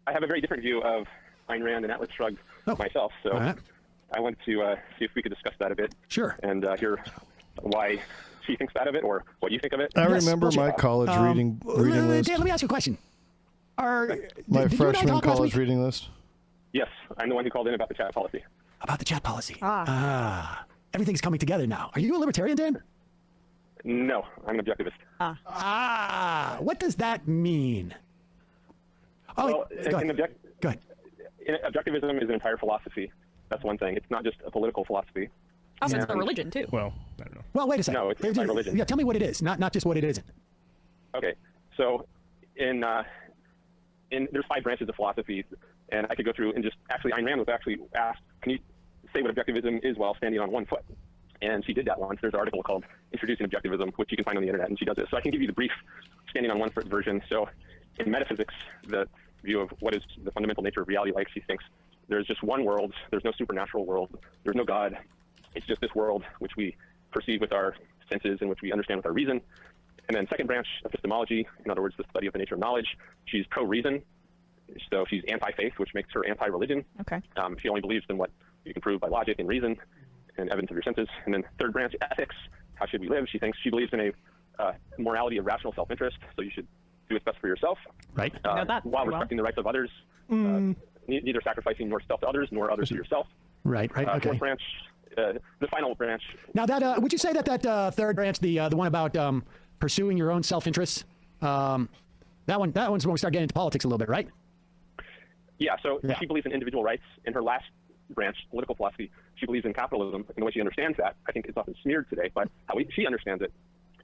I have a very different view of Ayn Rand and Atlas Shrugged myself, so I want to see if we could discuss that a bit. Sure. And hear why she thinks that of it, or what you think of it. I remember my college reading list. Dan, let me ask you a question. My freshman college reading list? Yes, I'm the one who called in about the chat policy. About the chat policy. Everything's coming together now. Are you a libertarian, Dan? No, I'm an objectivist. What does that mean? Well, go ahead. Objectivism is an entire philosophy. That's one thing. It's not just a political philosophy. Also, it's a religion, too. Well, I don't know. Well, wait a second. No, it's a religion. Yeah, tell me what it is, not just what it isn't. Okay, so there's 5 branches of philosophy, and I could go through and just actually, Ayn Rand was actually asked, can you say what objectivism is while standing on one foot? And she did that once. There's an article called Introducing Objectivism, which you can find on the internet, and she does it. So I can give you the brief standing on one foot version. So in metaphysics, the view of what is the fundamental nature of reality, like she thinks there's just one world, there's no supernatural world, there's no God, it's just this world which we perceive with our senses and which we understand with our reason. And then second branch, epistemology, in other words, the study of the nature of knowledge. She's pro-reason, so she's anti-faith, which makes her anti-religion. Okay. She only believes in what you can prove by logic and reason and evidence of your senses. And then third branch, ethics, how should we live? She believes in a morality of rational self-interest, so you should do what's best for yourself. Right. While respecting the rights of others, neither sacrificing yourself to others nor others to yourself. Right, okay. Fourth branch, the final branch. Now, that would you say that third branch, the one about pursuing your own self-interests, that one's when we start getting into politics a little bit, right? Yeah, so she believes in individual rights. In her last branch, political philosophy, she believes in capitalism. And the way she understands that, I think it's often smeared today, but how she understands it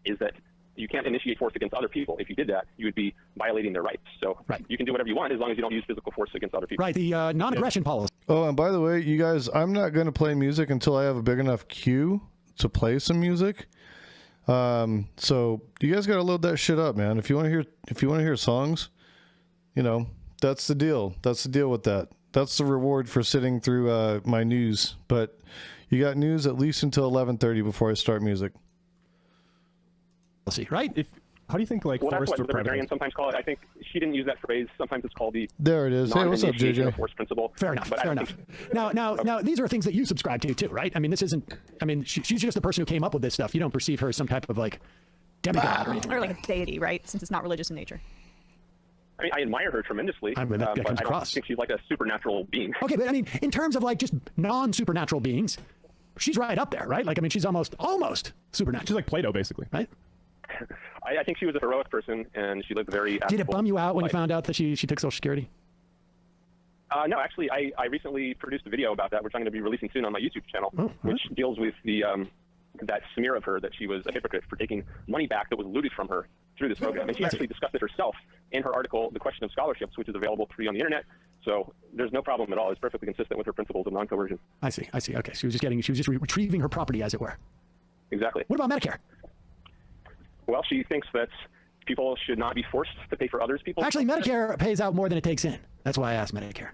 is that you can't initiate force against other people. If you did that, you would be violating their rights. So you can do whatever you want as long as you don't use physical force against other people. Right, the non-aggression policy. Oh, and by the way, you guys, I'm not going to play music until I have a big enough queue to play some music. So you guys got to load that shit up, man. If you want to hear songs, you know, that's the deal. That's the deal with that. That's the reward for sitting through my news. But you got news at least until 11:30 before I start music. Right? How do you think, like, well, that's what Libertarians sometimes call it. I think she didn't use that phrase. Sometimes it's called the there it is. Hey, what's up, JJ? Force principle. Fair enough. Fair enough. Now, these are things that you subscribe to too, right? I mean, this isn't. I mean, she's just the person who came up with this stuff. You don't perceive her as some type of like demigod or anything. Or like a deity, right? Since it's not religious in nature. I mean, I admire her tremendously, but I don't think she's like a supernatural being. Okay, but I mean, in terms of like just non-supernatural beings, she's right up there, right? Like, I mean, she's almost supernatural. She's like Plato, basically, right? I think she was a heroic person, and she lived very. Did it bum you out when you found out that she took Social Security? No, actually, I recently produced a video about that, which I'm going to be releasing soon on my YouTube channel, which deals with the that smear of her that she was a hypocrite for taking money back that was looted from her through this program. And she actually discussed it herself in her article, The Question of Scholarships, which is available free on the internet. So there's no problem at all. It's perfectly consistent with her principles of non-coercion. I see. Okay, she was just retrieving her property, as it were. Exactly. What about Medicare? Well, she thinks that people should not be forced to pay for others' people's. Actually, Medicare pays out more than it takes in. That's why I asked Medicare.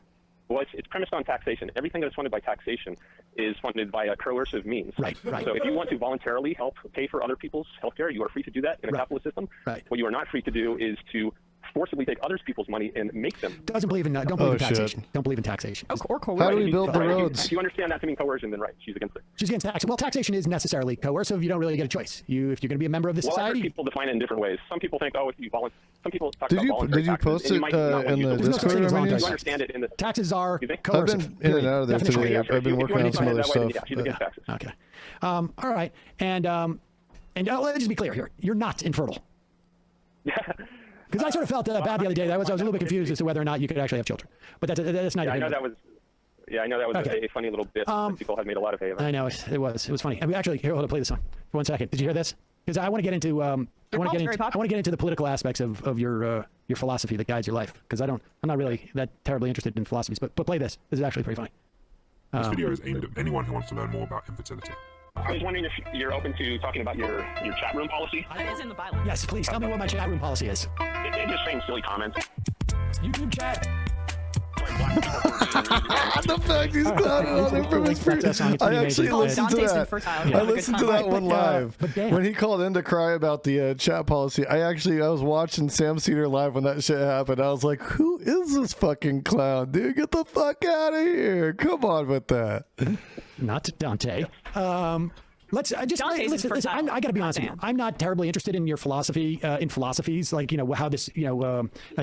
Well, it's premised on taxation. Everything that's funded by taxation is funded by a coercive means. Right. So if you want to voluntarily help pay for other people's health care, you are free to do that in a capitalist system. Right. What you are not free to do is to forcibly take other people's money and make them. Don't believe in taxation. Don't believe in taxation. Or coercion. How do we build the roads? If you understand that to mean coercion, then right, she's against it. She's against taxation. Well, taxation is necessarily coercive. You don't really get a choice. If you're going to be a member of the society. People define it in different ways. Some people think, if you some people talk about Did voluntary you post it in the Discord? You understand it in the taxes are coercive. I've been in and out of there today. I've been working on some other stuff. She's against taxes. Okay. All right. And let's just be clear here. You're not infertile. Because I sort of felt bad the other day. I was a little bit confused as to whether or not you could actually have children. But that's not. Yeah, I know that was. Yeah, I know that was a funny little bit that people had made a lot of hay of. I know it was funny. I mean, actually, here, hold on, play this song for 1 second. Did you hear this? Because I want to get into I want to get into the political aspects of your philosophy that guides your life. Because I'm not really that terribly interested in philosophies. But play this. This is actually pretty funny. This video is aimed at anyone who wants to learn more about infertility. I was wondering if you're open to talking about your chat room policy. It is in the bylaws. Yes, please tell me what my chat room policy is. It just saying silly comments. YouTube chat. Like The fact he's clowning on him from his I actually listened to that. I listened to that one live. When he called in to cry about the chat policy, I was watching Sam Cedar live when that shit happened. I was like, who is this fucking clown, dude? Get the fuck out of here. Come on with that. Not Dante. I got to be honest with you. I'm not terribly interested in your philosophy, in philosophies, like, how this,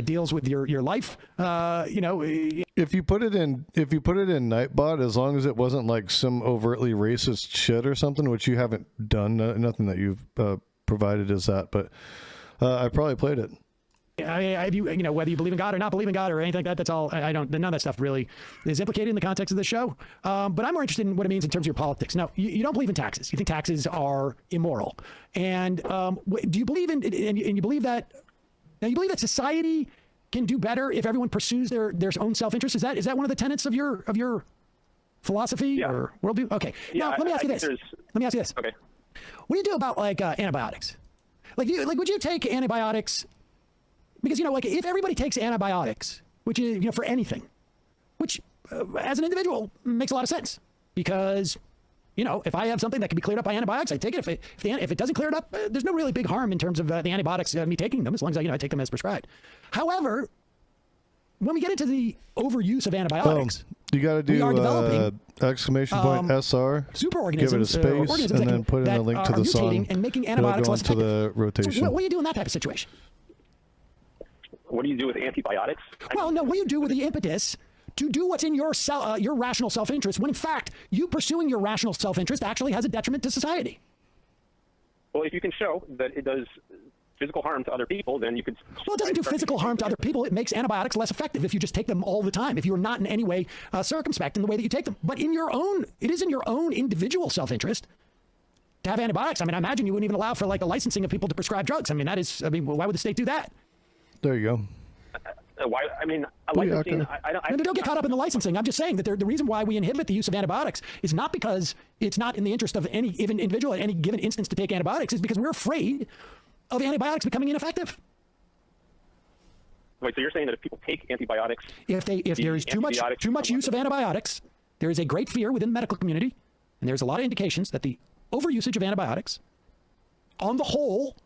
deals with your life. If you put it in Nightbot, as long as it wasn't like some overtly racist shit or something, which you haven't done, nothing that you've provided is that, but I probably played it. Whether you believe in God or not believe in God or anything like that, that's all. None of that stuff really is implicated in the context of the show. But I'm more interested in what it means in terms of your politics. Now, you don't believe in taxes. You think taxes are immoral. And do you believe in, and you believe that, now you believe that society can do better if everyone pursues their own self-interest? Is that one of the tenets of your philosophy or worldview? Okay. Yeah, now, let me ask you this. Okay. What do you do about antibiotics? Would you take antibiotics? Because, if everybody takes antibiotics, which is, for anything, which as an individual makes a lot of sense, because, if I have something that can be cleared up by antibiotics, I take it. If it doesn't clear it up, there's no really big harm in terms of the antibiotics, me taking them, as long as I take them as prescribed. However, when we get into the overuse of antibiotics, you got to do exclamation point SR, superorganisms, give it a space, and then put in a link to the song, and making antibiotics less effective. The rotation. So what do you do in that type of situation? What do you do with antibiotics? Well, no, what do you do with the impetus to do what's in your rational self-interest when, in fact, you pursuing your rational self-interest actually has a detriment to society? Well, if you can show that it does physical harm to other people, then you could... Well, it doesn't do physical harm to other people. It makes antibiotics less effective if you just take them all the time, if you're not in any way circumspect in the way that you take them. But it is in your own individual self-interest to have antibiotics. I imagine you wouldn't even allow for a licensing of people to prescribe drugs. Why would the state do that? There you go. Licensing, don't get caught up in the licensing. I'm just saying that the reason why we inhibit the use of antibiotics is not because it's not in the interest of any given individual at any given instance to take antibiotics. It's because we're afraid of antibiotics becoming ineffective. Wait, so you're saying that if people take antibiotics, if there is too much use of antibiotics, there is a great fear within the medical community, and there's a lot of indications that the overusage of antibiotics, on the whole,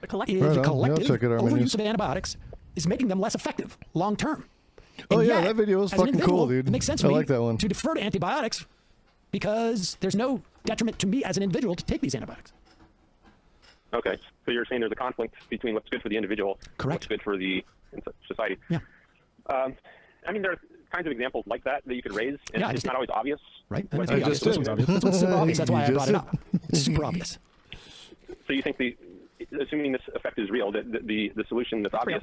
the collective overuse of antibiotics is making them less effective long term. That video was fucking cool, dude. It makes sense for me to defer to antibiotics because there's no detriment to me as an individual to take these antibiotics. Okay, so you're saying there's a conflict between what's good for the individual and what's good for the society. Yeah. There are kinds of examples like that you could raise, and it's not always obvious. Right. That's why I brought it up. It's super obvious. So you think assuming this effect is real, the solution that's obvious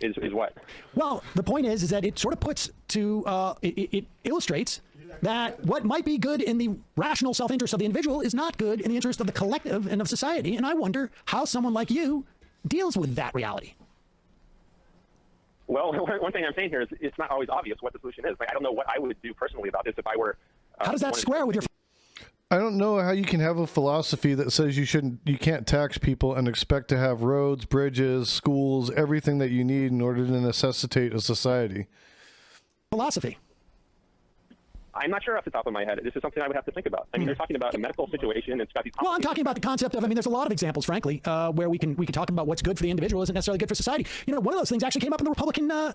is what? Well, the point is that it sort of puts it illustrates that what might be good in the rational self-interest of the individual is not good in the interest of the collective and of society. And I wonder how someone like you deals with that reality. Well, one thing I'm saying here is it's not always obvious what the solution is. I don't know what I would do personally about this if I were... how does that square with your... I don't know how you can have a philosophy that says you can't tax people and expect to have roads, bridges, schools, everything that you need in order to necessitate a society. Philosophy. I'm not sure off the top of my head. This is something I would have to think about. You're talking about a medical situation. It's got these. Well, I'm talking about the concept of. There's a lot of examples, frankly, where we can talk about what's good for the individual isn't necessarily good for society. One of those things actually came up in the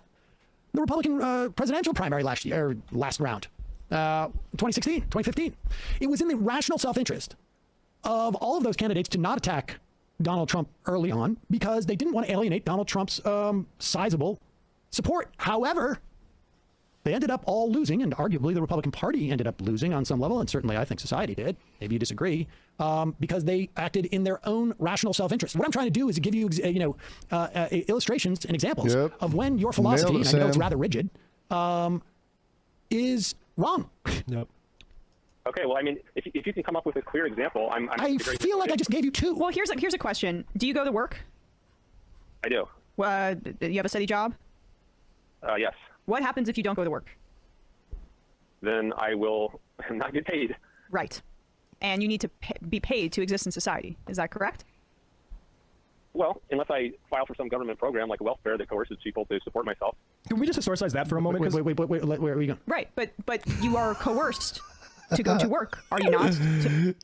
Republican presidential primary last round. 2016, 2015. It was in the rational self-interest of all of those candidates to not attack Donald Trump early on because they didn't want to alienate Donald Trump's sizable support. However, they ended up all losing, and arguably the Republican Party ended up losing on some level, and certainly I think society did. Maybe you disagree, because they acted in their own rational self-interest. What I'm trying to do is give you, illustrations and examples of when your philosophy, and I know it's rather rigid, is wrong. Yep. Okay, well, if you can come up with a clear example, I feel like I just gave you two. Well, here's a question. Do you go to work? I do. Do you have a steady job? Yes. What happens if you don't go to work? Then I will not get paid. Right. And you need to be paid to exist in society. Is that correct? Well, unless I file for some government program like welfare that coerces people to support myself. Can we just historicize that for a moment? Wait, where are we going? Right, but you are coerced to go to work, are you not?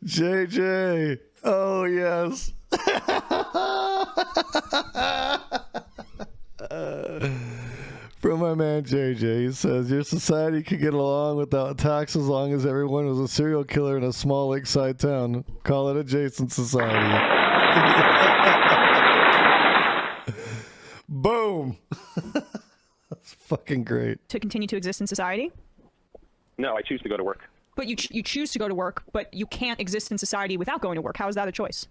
JJ. Oh, yes. From my man JJ, he says, your society could get along without tax as long as everyone was a serial killer in a small lakeside town. Call it adjacent society. Boom. That's fucking great. To continue to exist in society? No, I choose to go to work. But you choose to go to work, but you can't exist in society without going to work. How is that a choice?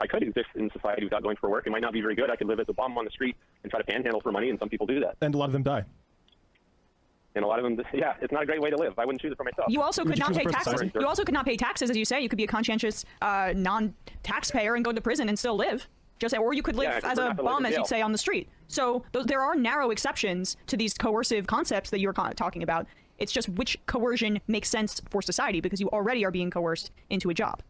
I could exist in society without going for work. It might not be very good. I could live as a bum on the street and try to panhandle for money, and some people do that. And a lot of them die. And a lot of them, yeah, it's not a great way to live. I wouldn't choose it for myself. You also could not pay taxes. You also could not pay taxes, as you say. You could be a conscientious non-taxpayer and go to prison and still live. Or you could live as a bum, as you'd say, on the street. So there are narrow exceptions to these coercive concepts that you're talking about. It's just which coercion makes sense for society, because you already are being coerced into a job.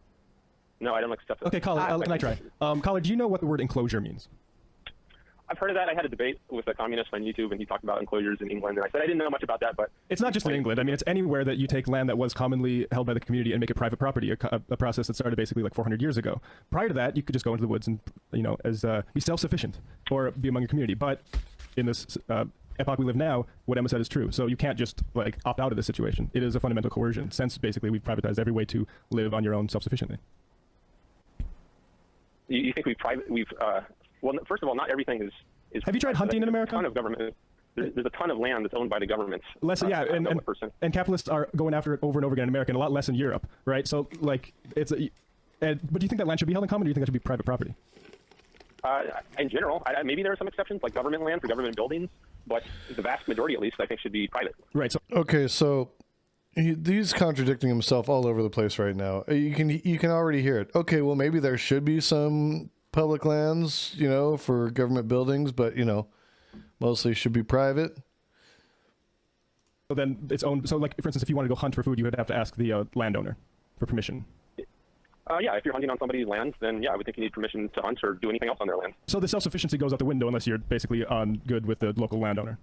No, I don't accept it. Okay, Colin, can I try? Colin, do you know what the word enclosure means? I've heard of that. I had a debate with a communist on YouTube, and he talked about enclosures in England, and I said I didn't know much about that, but... It's not just in England. I mean, it's anywhere that you take land that was commonly held by the community and make it private property, a process that started basically like 400 years ago. Prior to that, you could just go into the woods and, you know, be self-sufficient or be among your community. But in this epoch we live now, what Emma said is true. So you can't just, like, opt out of this situation. It is a fundamental coercion, since basically we've privatized every way to live on your own self-sufficiently. You think well, first of all, not everything is Have you tried hunting in America? A ton of government. There's a ton of land that's owned by the government. And capitalists are going after it over and over again in America, and a lot less in Europe, right? So, like, but do you think that land should be held in common, or do you think that should be private property? In general, maybe there are some exceptions, like government land for government buildings, but the vast majority, at least, I think should be private. Right. So okay, so he's contradicting himself all over the place right now. You can already hear it. Okay, well, maybe there should be some public lands, you know, for government buildings, but, you know, mostly should be private. So then it's owned. So, like, for instance, if you want to go hunt for food, you would have to ask the landowner for permission. Yeah, if you're hunting on somebody's land, then yeah, I would think you need permission to hunt or do anything else on their land. So the self-sufficiency goes out the window unless you're basically on good with the local landowner.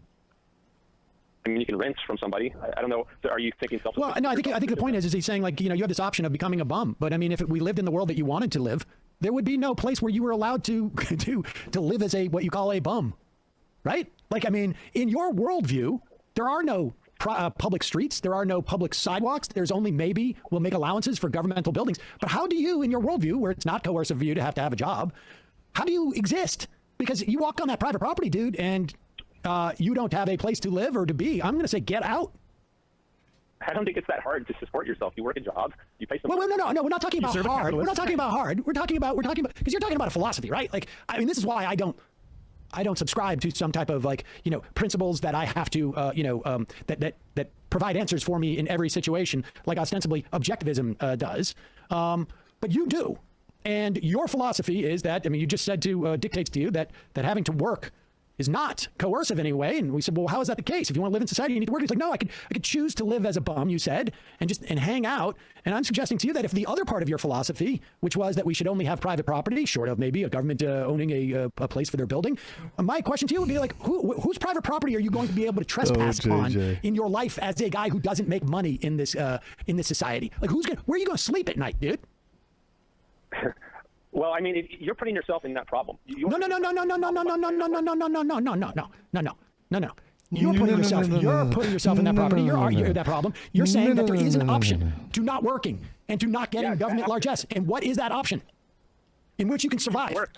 I mean, you can rent from somebody. I don't know. So are you thinking self-sufficient? Well, no, I think the point is he's saying, like, you know, you have this option of becoming a bum. But I mean, if we lived in the world that you wanted to live, there would be no place where you were allowed to live as what you call a bum, right? Like, I mean, in your worldview, there are no public streets. There are no public sidewalks. There's only we'll make allowances for governmental buildings. But how do you, in your worldview, where it's not coercive for you to have a job, how do you exist? Because you walk on that private property, dude, and you don't have a place to live or to be. I'm going to say get out. I don't think it's that hard to support yourself. You work a job, you pay some. Well, no, we're not talking about hard. We're not talking about hard. We're talking about because you're talking about a philosophy, right? Like, I mean, this is why I don't subscribe to some type of, like, you know, principles that I have to, that provide answers for me in every situation, like ostensibly objectivism does. But you do. And your philosophy is that, I mean, you just said dictates to you that having to work is not coercive anyway. And we said, well, how is that the case? If you want to live in society, you need to work. He's like, no, I could choose to live as a bum, you said, and hang out. And I'm suggesting to you that if the other part of your philosophy, which was that we should only have private property, short of maybe a government owning a place for their building, my question to you would be like, whose private property are you going to be able to trespass on in your life as a guy who doesn't make money in this society? Like, where are you going to sleep at night, dude? Well, I mean, you're putting yourself in that problem. No. You're putting yourself in that property. You're that problem. You're saying that there is an option to not working and to not getting government largesse. And what is that option in which you can survive? Work.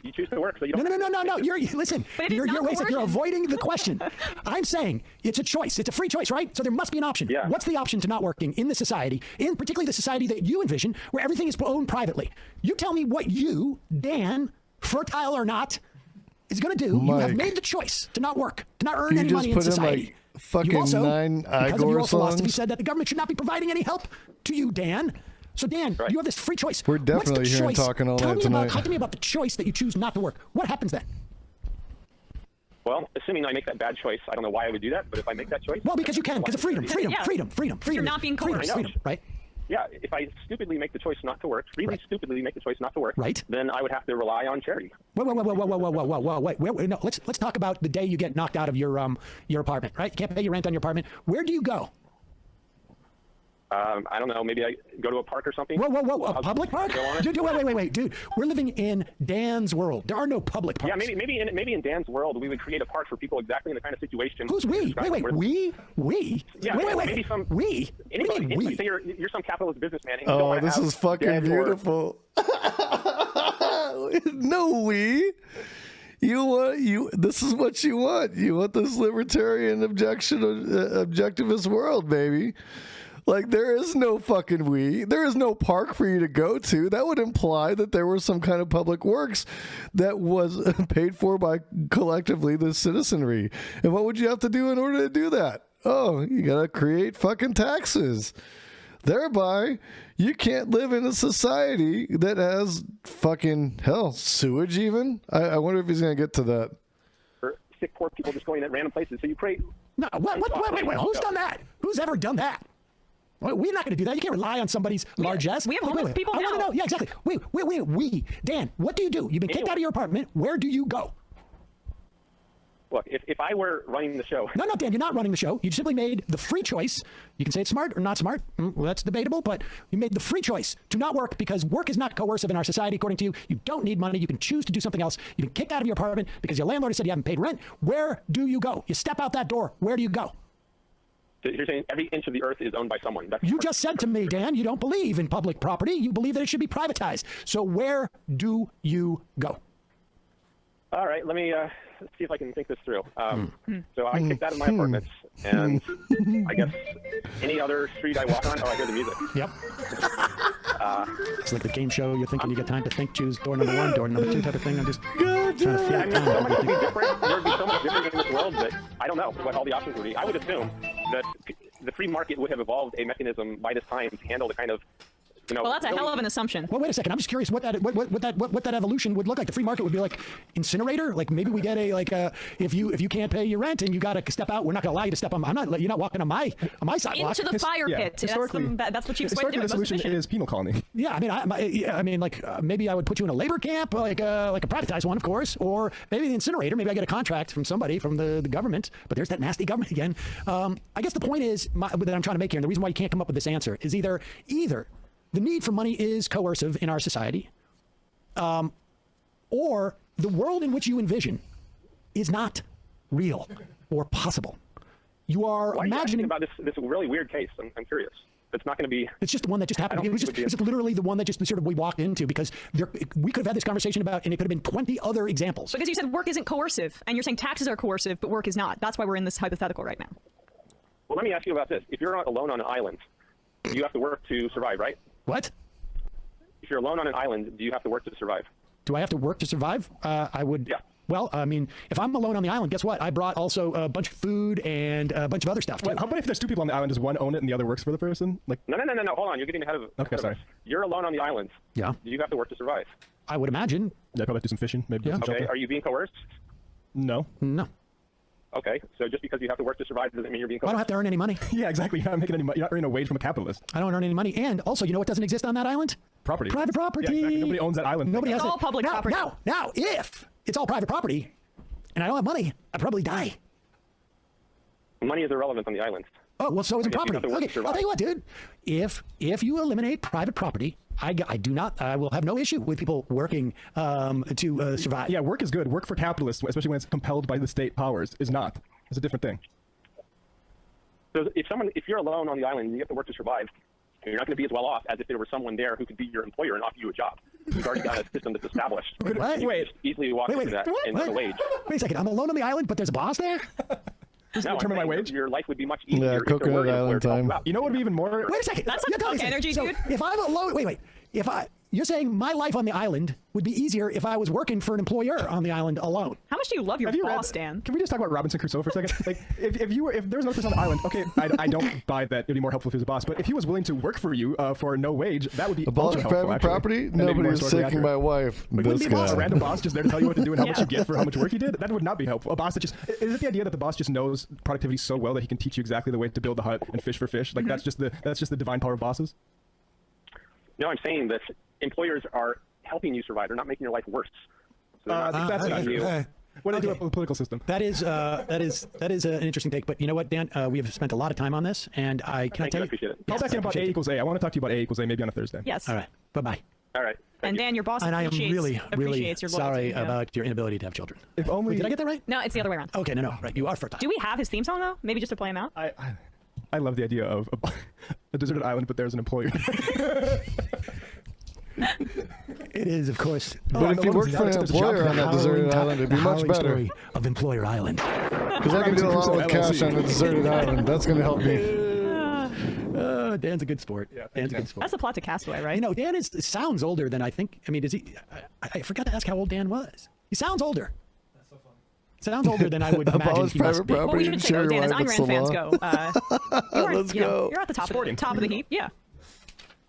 You choose to work, so you don't. No. Listen. You're avoiding the question. I'm saying it's a choice. It's a free choice, right? So there must be an option. Yeah. What's the option to not working in the society, in particularly the society that you envision, where everything is owned privately? You tell me what you, Dan, fertile or not, is going to do. Mike, you have made the choice to not work, to not earn any money in society. Like fucking you also, 9 because of your Igor philosophy, songs? said that the government should not be providing any help to you, Dan. So, Dan, you have this free choice. We're definitely What's the here choice? talking all night tonight. Talk to me about the choice that you choose not to work. What happens then? Well, assuming I make that bad choice, I don't know why I would do that, but if I make that choice... Well, because you can, because of freedom. You're not being coerced. Freedom, right? Yeah, if I stupidly make the choice not to work, really stupidly make the choice not to work, right, then I would have to rely on charity. Wait, no, let's talk about the day you get knocked out of your apartment, right? You can't pay your rent on your apartment. Where do you go? I don't know. Maybe I go to a park or something. Whoa! A public park? Dude, wait, dude. We're living in Dan's world. There are no public parks. Yeah, maybe in Dan's world we would create a park for people exactly in the kind of situation. Who's we? We? Yeah, wait. Maybe some we. Anybody. Say you're some capitalist businessman. And oh, this is fucking beautiful. No, we. This is what you want. You want this libertarian objectivist world, baby. Like, there is no fucking we. There is no park for you to go to. That would imply that there was some kind of public works that was paid for by collectively the citizenry. And what would you have to do in order to do that? Oh, you gotta create fucking taxes. Thereby, you can't live in a society that has fucking, hell, sewage even? I wonder if he's gonna get to that. Or sick, poor people just going at random places. So you create... No, wait, who's done that? Who's ever done that? We're not going to do that. You can't rely on somebody's largesse. We have homeless people now. I want to know. Yeah, exactly. Wait. Dan, what do you do? You've been kicked out of your apartment. Where do you go? Look, if I were running the show... No, Dan, you're not running the show. You simply made the free choice. You can say it's smart or not smart. Well, that's debatable, but you made the free choice to not work because work is not coercive in our society, according to you. You don't need money. You can choose to do something else. You've been kicked out of your apartment because your landlord said you haven't paid rent. Where do you go? You step out that door. Where do you go? You're saying every inch of the earth is owned by someone. You just said to me, Dan, you don't believe in public property. You believe that it should be privatized. So where do you go? All right, let me see if I can think this through. So I kicked out of my apartment, and I guess any other street I walk on, I hear the music. Yep. It's like the game show. You're thinking you get time to think. Choose door number 1, door number 2 type of thing. I'm just trying to feel so much would be different. There would be so much different in this world that I don't know what all the options would be. I would assume that the free market would have evolved a mechanism by this time to handle the kind of, well, that's a hell of an assumption. Well, wait a second. I'm just curious what that evolution would look like. The free market would be like incinerator. Like maybe we get if you can't pay your rent and you got to step out, we're not going to allow you to step on. You're not walking on my sidewalk. Into the fire pit. That's the cheapest way to do it. The solution is penal colony. Yeah, I mean, maybe I would put you in a labor camp, like a privatized one, of course, or maybe the incinerator. Maybe I get a contract from somebody from the government. But there's that nasty government again. I guess the point is that I'm trying to make here, and the reason why you can't come up with this answer is either the need for money is coercive in our society, or the world in which you envision is not real or possible. You are imagining about this really weird case. I'm curious. It's not going to be. It's just the one that just happened. It's literally the one that just sort of we walked into because we could have had this conversation about, and it could have been 20 other examples. Because you said work isn't coercive, and you're saying taxes are coercive, but work is not. That's why we're in this hypothetical right now. Well, let me ask you about this. If you're alone on an island, you have to work to survive, right? What? If you're alone on an island, do you have to work to survive? Do I have to work to survive? I would. Yeah. Well, I mean, if I'm alone on the island, guess what? I brought also a bunch of food and a bunch of other stuff. Wait, how about if there's 2 people on the island? Does one own it and the other works for the person? Like. No. Hold on. You're getting ahead of. Okay, sorry. You're alone on the island. Yeah. Do you have to work to survive? I would imagine. Yeah, probably do some fishing. Maybe. Yeah. Okay. Are you being coerced? No. No. Okay, so just because you have to work to survive doesn't mean you're being coerced. I don't have to earn any money. Yeah, exactly. You're not making any money. You're not earning a wage from a capitalist. I don't earn any money. And also, you know what doesn't exist on that island? Property. Private property. Yeah, exactly. Nobody owns that island. Nobody has it. It's all public property. Now, if it's all private property and I don't have money, I'd probably die. Money is irrelevant on the island. Oh, well, so isn't property. Okay, I'll tell you what, dude. If you eliminate private property, I will have no issue with people working to survive. Yeah, work is good. Work for capitalists, especially when it's compelled by the state powers, is not. It's a different thing. So if you're alone on the island and you have to work to survive, you're not going to be as well off as if there were someone there who could be your employer and offer you a job. We've already got a system that's established. Wait. Easily walk into that and get a wage. Wait a second. I'm alone on the island, but there's a boss there? No, determine my wage. Your life would be much easier. Yeah, Coconut Island time. You know what would be even more? Wait a second. That's like punk energy, dude. If I'm alone, wait. You're saying my life on the island would be easier if I was working for an employer on the island alone. How much do you love your boss, Dan? Can we just talk about Robinson Crusoe for a second? Like, if there was another person on the island, okay, I don't buy that it'd be more helpful if he was a boss, but if he was willing to work for you for no wage, that would be abolish private property. Nobody was taking my wife. Like, this guy. A random boss just there to tell you what to do and how much you get for how much work you did. That would not be helpful. A boss that just is it the idea that the boss just knows productivity so well that he can teach you exactly the way to build the hut and fish for fish? Like that's just the divine power of bosses. No, I'm saying that employers are helping you survive. They're not making your life worse. So they're not that's you. What do they do about the political system? That is an interesting take. But you know what, Dan? We have spent a lot of time on this, and I can't tell you. Appreciate it. Call back in about A equals A. I want to talk to you about A equals A maybe on a Thursday. Yes. All right. Bye-bye. All right. And Dan, your boss And I am really appreciates your sorry loyalty, about your inability to have children. If only. Wait, did I get that right? No, it's the other way around. Okay, no, right. You are fertile. Do we have his theme song though? Maybe just to play him out. I love the idea of a deserted island, but there's an employer. It is, of course. But if you worked for an employer on that deserted island, it'd be much better. Story of Employer Island. Because I can do a lot with cash on a deserted island. That's going to help me. Dan's a good sport. Yeah, Dan's a good sport. That's the plot to Castaway, right? You know, Dan sounds older than I think. I mean, does he? I forgot to ask how old Dan was. He sounds older. That's so funny. Sounds older than I would imagine he must be. Well, we should say, Dan, as Ayn Rand fans go, Let's go. You're at the top of the heap. Yeah.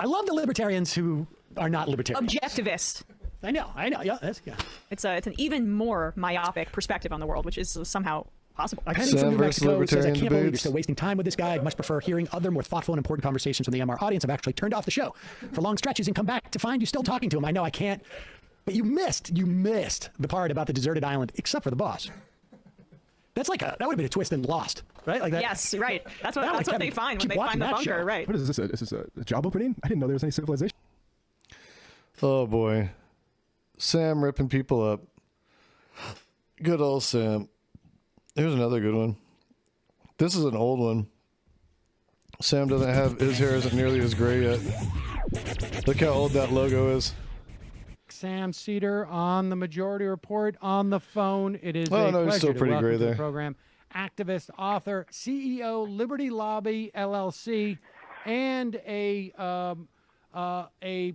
I love the libertarians who are not libertarians. Objectivist. I know. Yeah, that's good. It's an even more myopic perspective on the world, which is somehow possible. Penny from New Mexico says, I can't believe you're still wasting time with this guy. I'd much prefer hearing other more thoughtful and important conversations from the MR audience. I've actually turned off the show for long stretches and come back to find you still talking to him. I know I can't, but you missed the part about the deserted island, except for the boss. That's like that would have been a twist in Lost, right? Like that. Yes, right. That's what they find when they find the bunker, show. right? What is this? Is this a job opening? I didn't know there was any civilization. Oh boy, Sam ripping people up. Good old Sam. Here's another good one. This is an old one. Sam doesn't have his hair isn't nearly as gray yet. Look how old that logo is. Sam Seder on the Majority Report on the phone. It is oh, a no, pleasure he's still pretty to gray welcome to there. the program. Activist, author, CEO, Liberty Lobby LLC, and a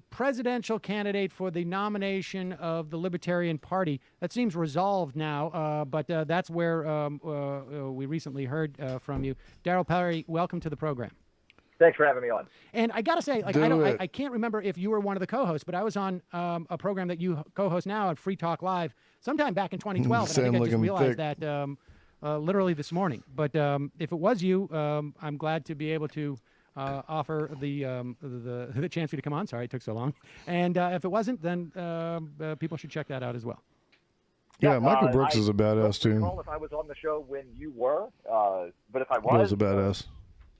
presidential candidate for the nomination of the Libertarian Party. That seems resolved now, but that's where we recently heard from you. Daryl Perry, welcome to the program. Thanks for having me on. And I got to say, like, I can't remember if you were one of the co-hosts, but I was on a program that you co-host now at Free Talk Live sometime back in 2012, and I think I just realized that literally this morning. But if it was you, I'm glad to be able to offer the chance for you to come on. Sorry it took so long. And if it wasn't, then people should check that out as well. Yeah, Michael Brooks is a badass too. If I was on the show when you were, but if I was, he was a badass.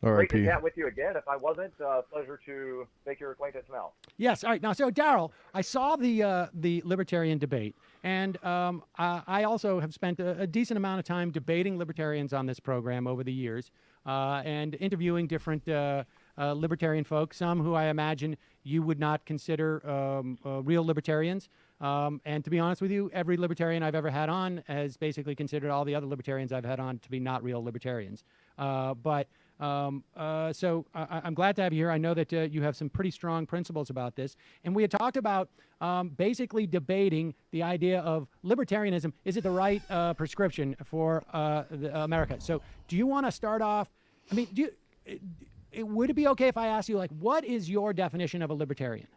Great to chat with you again. If I wasn't, pleasure to make your acquaintance now. Yes. All right. Now, so Daryl, I saw the Libertarian debate, and I also have spent a decent amount of time debating libertarians on this program over the years, and interviewing different libertarian folks, some who I imagine you would not consider real libertarians. And to be honest with you, every libertarian I've ever had on has basically considered all the other libertarians I've had on to be not real libertarians. So I'm glad to have you here. I know that you have some pretty strong principles about this. And we had talked about basically debating the idea of libertarianism. Is it the right prescription for America? So do you want to start off? I mean, would it be okay if I ask you, like, what is your definition of a libertarian?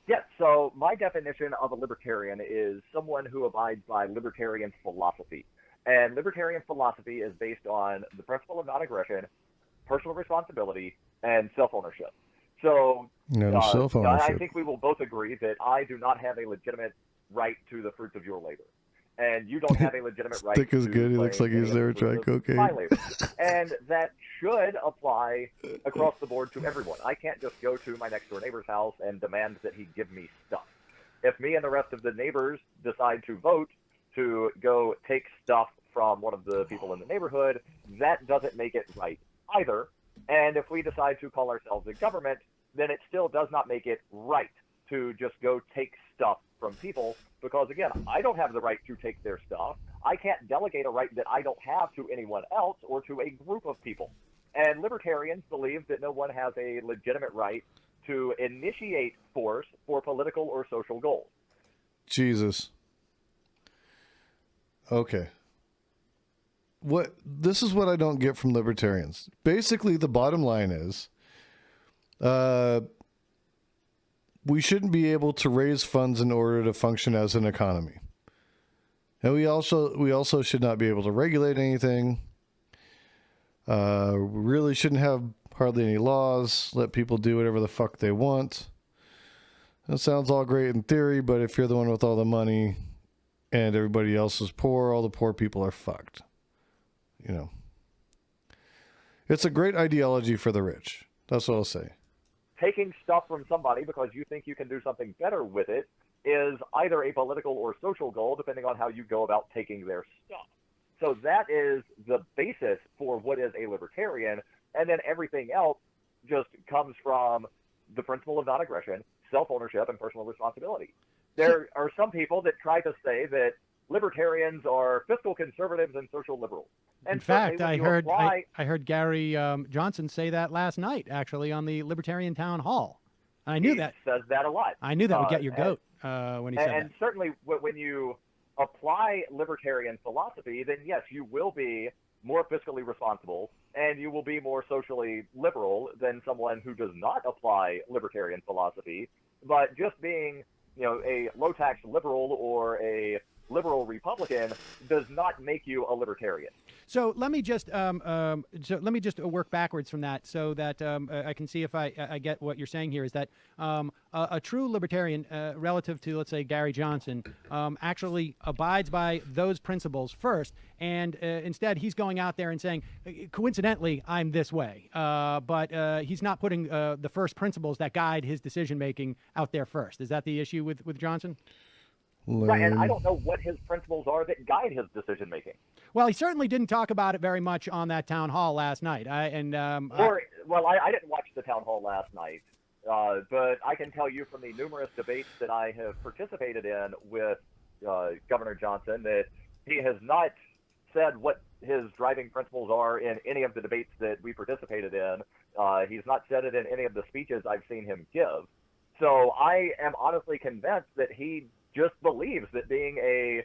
Yes, so my definition of a libertarian is someone who abides by libertarian philosophy. And libertarian philosophy is based on the principle of non-aggression, personal responsibility, and self-ownership. So I think we will both agree that I do not have a legitimate right to the fruits of your labor. And you don't have a legitimate right Stick is good. He looks like he's there trying cocaine. My labor. And that should apply across the board to everyone. I can't just go to my next door neighbor's house and demand that he give me stuff. If me and the rest of the neighbors decide to vote to go take stuff from one of the people in the neighborhood, that doesn't make it right either. And if we decide to call ourselves a government, then it still does not make it right to just go take stuff from people, because again, I don't have the right to take their stuff. I can't delegate a right that I don't have to anyone else or to a group of people. And libertarians believe that no one has a legitimate right to initiate force for political or social goals. Jesus. Okay. This is what I don't get from libertarians. Basically, the bottom line is, we shouldn't be able to raise funds in order to function as an economy. And we also should not be able to regulate anything. We really shouldn't have hardly any laws, let people do whatever the fuck they want. That sounds all great in theory, but if you're the one with all the money and everybody else is poor, all the poor people are fucked. You know. It's a great ideology for the rich. That's what I'll say. Taking stuff from somebody because you think you can do something better with it is either a political or social goal, depending on how you go about taking their stuff. So that is the basis for what is a libertarian, and then everything else just comes from the principle of non-aggression, self-ownership, and personal responsibility. There are some people that try to say that libertarians are fiscal conservatives and social liberals. And in fact, I heard Gary Johnson say that last night, actually, on the Libertarian Town Hall. I knew that. He says that a lot. I knew that would get your goat when he said that. And certainly when you apply libertarian philosophy, then yes, you will be more fiscally responsible and you will be more socially liberal than someone who does not apply libertarian philosophy. But just being, a low-tax liberal or a liberal Republican does not make you a libertarian. So let me just work backwards from that, so that I can see if I get what you're saying here. Is that a true libertarian, relative to, let's say, Gary Johnson, actually abides by those principles first, and instead he's going out there and saying, coincidentally, I'm this way, but he's not putting the first principles that guide his decision making out there first. Is that the issue with Johnson? Right, and I don't know what his principles are that guide his decision making. Well, he certainly didn't talk about it very much on that town hall last night. I didn't watch the town hall last night, but I can tell you from the numerous debates that I have participated in with Governor Johnson that he has not said what his driving principles are in any of the debates that we participated in. He's not said it in any of the speeches I've seen him give. So I am honestly convinced that he just believes that being a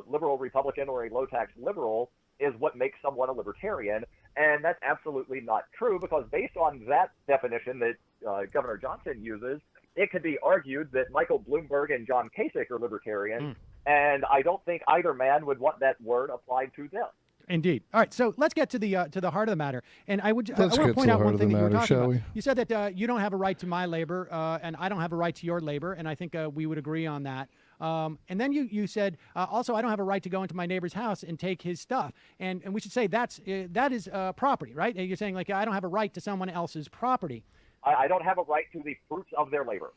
liberal Republican or a low-tax liberal is what makes someone a libertarian, and that's absolutely not true, because based on that definition that Governor Johnson uses, it could be argued that Michael Bloomberg and John Kasich are libertarian, and I don't think either man would want that word applied to them. Indeed. All right, so let's get to the heart of the matter. And I want to point out one thing that you were talking about. You said that you don't have a right to my labor, and I don't have a right to your labor, and I think we would agree on that. And then you said, also, I don't have a right to go into my neighbor's house and take his stuff. And we should say that is property, right? You're saying, like, I don't have a right to someone else's property. I don't have a right to the fruits of their labor.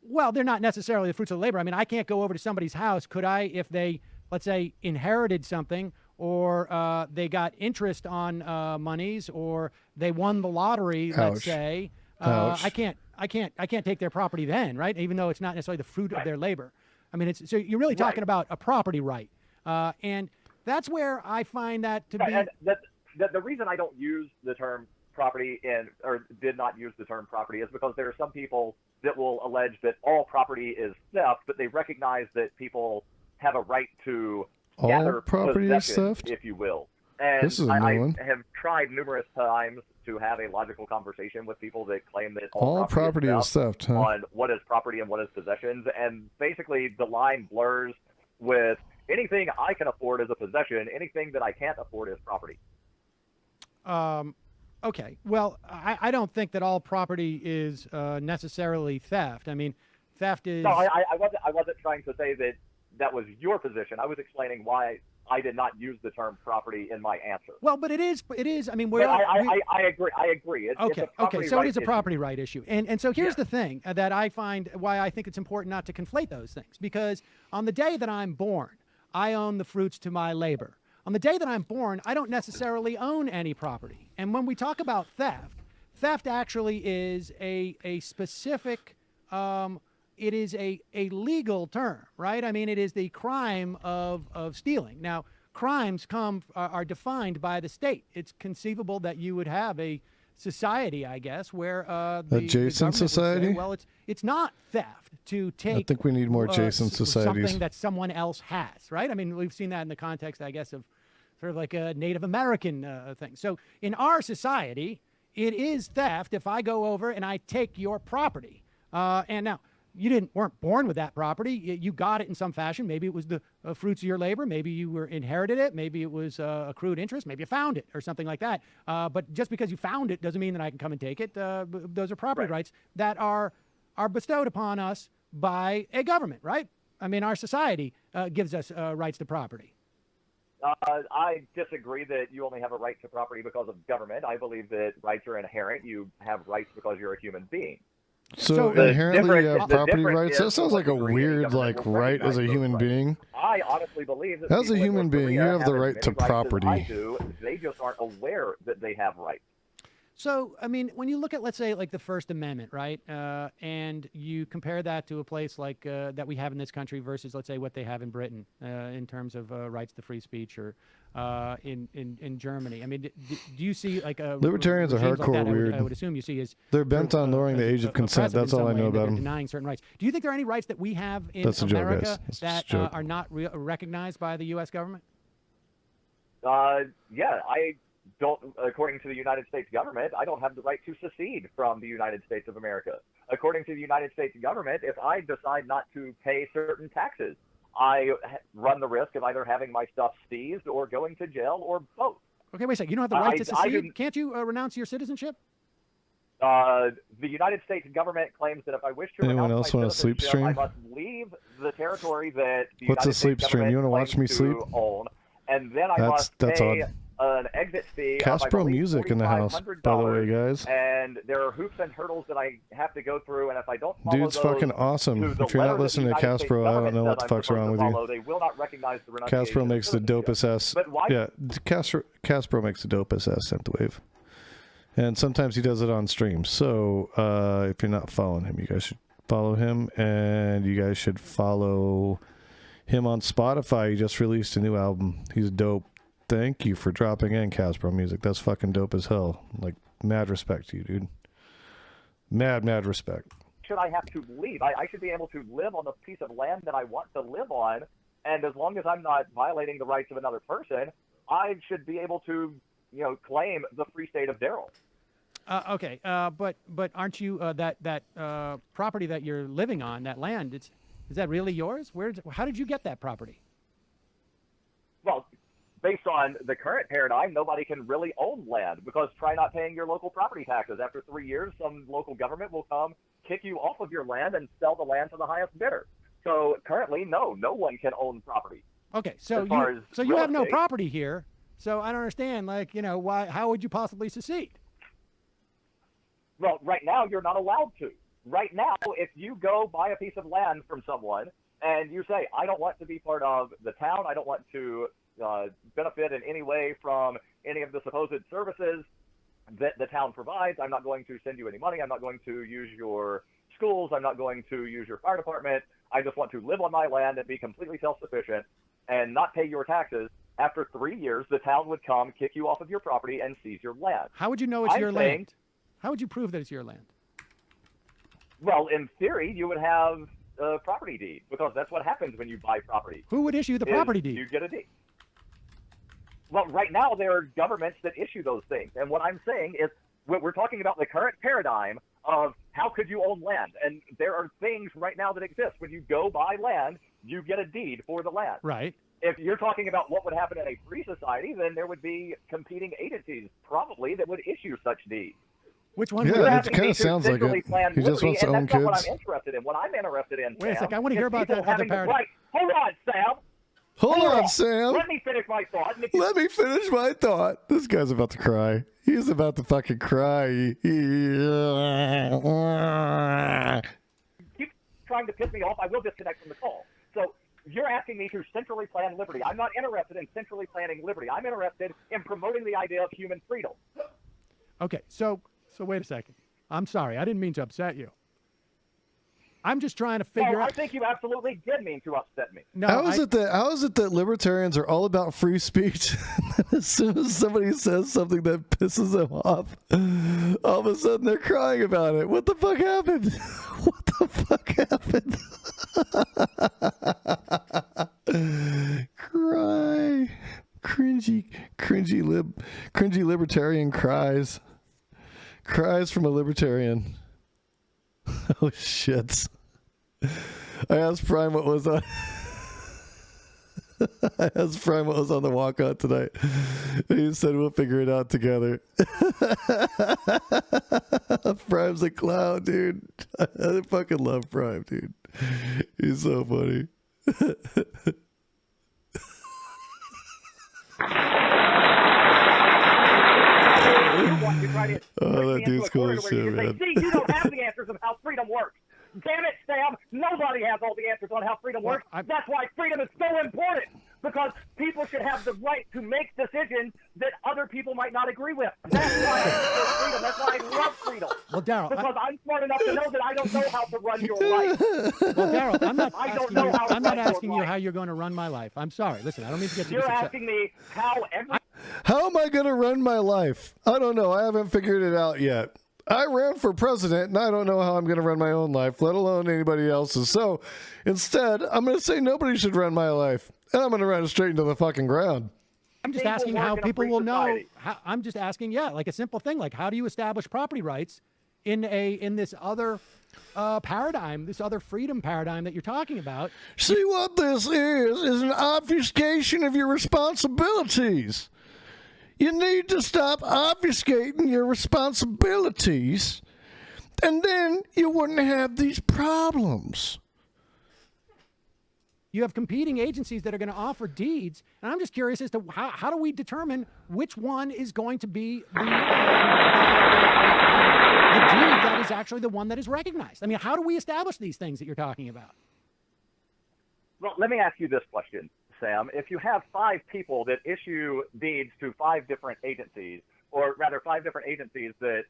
Well, they're not necessarily the fruits of labor. I mean, I can't go over to somebody's house. Could I, if they, let's say, inherited something, or they got interest on monies, or they won the lottery, let's say, I can't take their property then, right? Even though it's not necessarily the fruit of their labor. I mean, so you're really talking about a property right, and that's where I find that to be. And the reason I don't use the term property or did not use the term property is because there are some people that will allege that all property is theft, but they recognize that people have a right to gather property is theft, if you will. And this is a new one. I have tried numerous times to have a logical conversation with people that claim that all property is theft, huh? On what is property and what is possessions, and basically the line blurs with anything I can afford as a possession, anything that I can't afford as property. Okay, well, I don't think that all property is necessarily theft. I mean, theft is. No, I wasn't trying to say that was your position. I was explaining why I did not use the term property in my answer. Well, but it is. I mean, I agree. Okay. So it is a property right issue. And so here's the thing that I find why I think it's important not to conflate those things. Because on the day that I'm born, I own the fruits to my labor. On the day that I'm born, I don't necessarily own any property. And when we talk about theft actually is a specific. It is a legal term, right? I mean, it is the crime of stealing. Now, crimes are defined by the state. It's conceivable that you would have a society, I guess, where the adjacent society. Say, well, it's not theft to take. I think we need more adjacent societies. Something that someone else has, right? I mean, we've seen that in the context, I guess, of sort of like a Native American thing. So in our society, it is theft if I go over and I take your property. And now, weren't born with that property. You got it in some fashion. Maybe it was the fruits of your labor. Maybe you inherited it. Maybe it was accrued interest. Maybe you found it or something like that. But just because you found it doesn't mean that I can come and take it. Those are property rights that are bestowed upon us by a government, right? I mean, our society gives us rights to property. I disagree that you only have a right to property because of government. I believe that rights are inherent. You have rights because you're a human being. So inherently you have property rights? That sounds like a weird, right as a human being. I honestly believe that as a human being, you have the right to property. I do. They just aren't aware that they have rights. So, I mean, when you look at, let's say, like the First Amendment, right, and you compare that to a place like that we have in this country versus, let's say, what they have in Britain in terms of rights to free speech, or in Germany. I mean, do you see like a libertarians are hardcore like weird? I would assume you see is they're bent on lowering the age of consent. That's all I know about them. Denying certain rights. Do you think there are any rights that we have in America that are not recognized by the U.S. government? Yeah, I don't, according to the United States government, I don't have the right to secede from the United States of America. According to the United States government, if I decide not to pay certain taxes, I run the risk of either having my stuff seized or going to jail or both. Okay, wait a second. You don't have the right to secede? Can't you renounce your citizenship? The United States government claims that if I wish to renounce my citizenship, I must leave the territory that the United States government you want to watch me sleep? Own, and then I must pay an exit fee. Castro music in the house, by the way, guys. And there are hoops and hurdles that I have to go through, and if I don't follow dude's fucking awesome. If you're not listening to Castro, I don't know what the fuck's wrong with you. They will not recognize the renunciation. Castro makes the dopest ass. Yeah, Castro makes the dopest ass synth wave, and sometimes he does it on stream. So if you're not following him, you guys should follow him, and you guys should follow him on Spotify. He just released a new album. He's dope. Thank you for dropping in, Casper Music. That's fucking dope as hell. Like, mad respect to you, dude. Mad respect. Should I have to leave? I should be able to live on the piece of land that I want to live on, and as long as I'm not violating the rights of another person, I should be able to, claim the free state of Daryl. Okay, but aren't you that property that you're living on, that land? Is that really yours? How did you get that property? Well, based on the current paradigm, nobody can really own land because try not paying your local property taxes. After 3 years, some local government will come, kick you off of your land, and sell the land to the highest bidder. So currently, no one can own property. Okay, so you have no property here. So I don't understand, how would you possibly secede? Well, right now, you're not allowed to. Right now, if you go buy a piece of land from someone and you say, I don't want to be part of the town, I don't want to benefit in any way from any of the supposed services that the town provides. I'm not going to send you any money. I'm not going to use your schools. I'm not going to use your fire department. I just want to live on my land and be completely self-sufficient and not pay your taxes. After 3 years, the town would come, kick you off of your property, and seize your land. How would you know it's your land? How would you prove that it's your land? Well, in theory, you would have a property deed because that's what happens when you buy property. Who would issue the property deed? You get a deed. Well, right now, there are governments that issue those things. And what I'm saying is we're talking about the current paradigm of how could you own land. And there are things right now that exist. When you go buy land, you get a deed for the land. Right. If you're talking about what would happen in a free society, then there would be competing agencies probably that would issue such deeds. Which one? Yeah, it kind of sounds like it. He just wants to own kids. That's not what I'm interested in. What I'm interested in, Wait a second, I want to hear about that other paradigm. Right. Hold on, Sam. Hold on, Sam. Let me finish my thought. Let me finish my thought. This guy's about to cry. He's about to fucking cry. Keep trying to piss me off. I will disconnect from the call. So you're asking me to centrally plan liberty. I'm not interested in centrally planning liberty. I'm interested in promoting the idea of human freedom. Okay, so wait a second. I'm sorry. I didn't mean to upset you. I'm just trying to figure out. I think you absolutely did mean to upset me. No, how is it that libertarians are all about free speech? As soon as somebody says something that pisses them off, all of a sudden they're crying about it. What the fuck happened? What the fuck happened? Cry. Cringy libertarian cries. Cries from a libertarian. Oh shit. I asked Prime what was on. I asked Prime what was on the walkout tonight. He said we'll figure it out together. Prime's a clown, dude. I fucking love Prime, dude. He's so funny. Oh, that dude's cool as shit, man. See, you don't have the answers of how freedom works. Damn it, Sam. Nobody has all the answers on how freedom works. That's why freedom is so important. Because people should have the right to make decisions that other people might not agree with. That's why I support freedom. That's why I love freedom. Well, Daryl, because I'm smart enough to know that I don't know how to run your life. Well, Daryl, I'm not asking you how you're going to run my life. I'm sorry. Listen, I don't mean to get you. You're asking me how How am I going to run my life? I don't know. I haven't figured it out yet. I ran for president, and I don't know how I'm going to run my own life, let alone anybody else's. So instead, I'm going to say nobody should run my life, and I'm going to run it straight into the fucking ground. I'm just asking how people will know. I'm just asking, like a simple thing, like how do you establish property rights in this other paradigm, this other freedom paradigm that you're talking about? See, what this is an obfuscation of your responsibilities. You need to stop obfuscating your responsibilities, and then you wouldn't have these problems. You have competing agencies that are going to offer deeds, and I'm just curious as to how do we determine which one is going to be the deed that is actually the one that is recognized? I mean, how do we establish these things that you're talking about? Well, let me ask you this question, Sam. If you have 5 people that issue deeds to 5 different agencies, or rather 5 different agencies that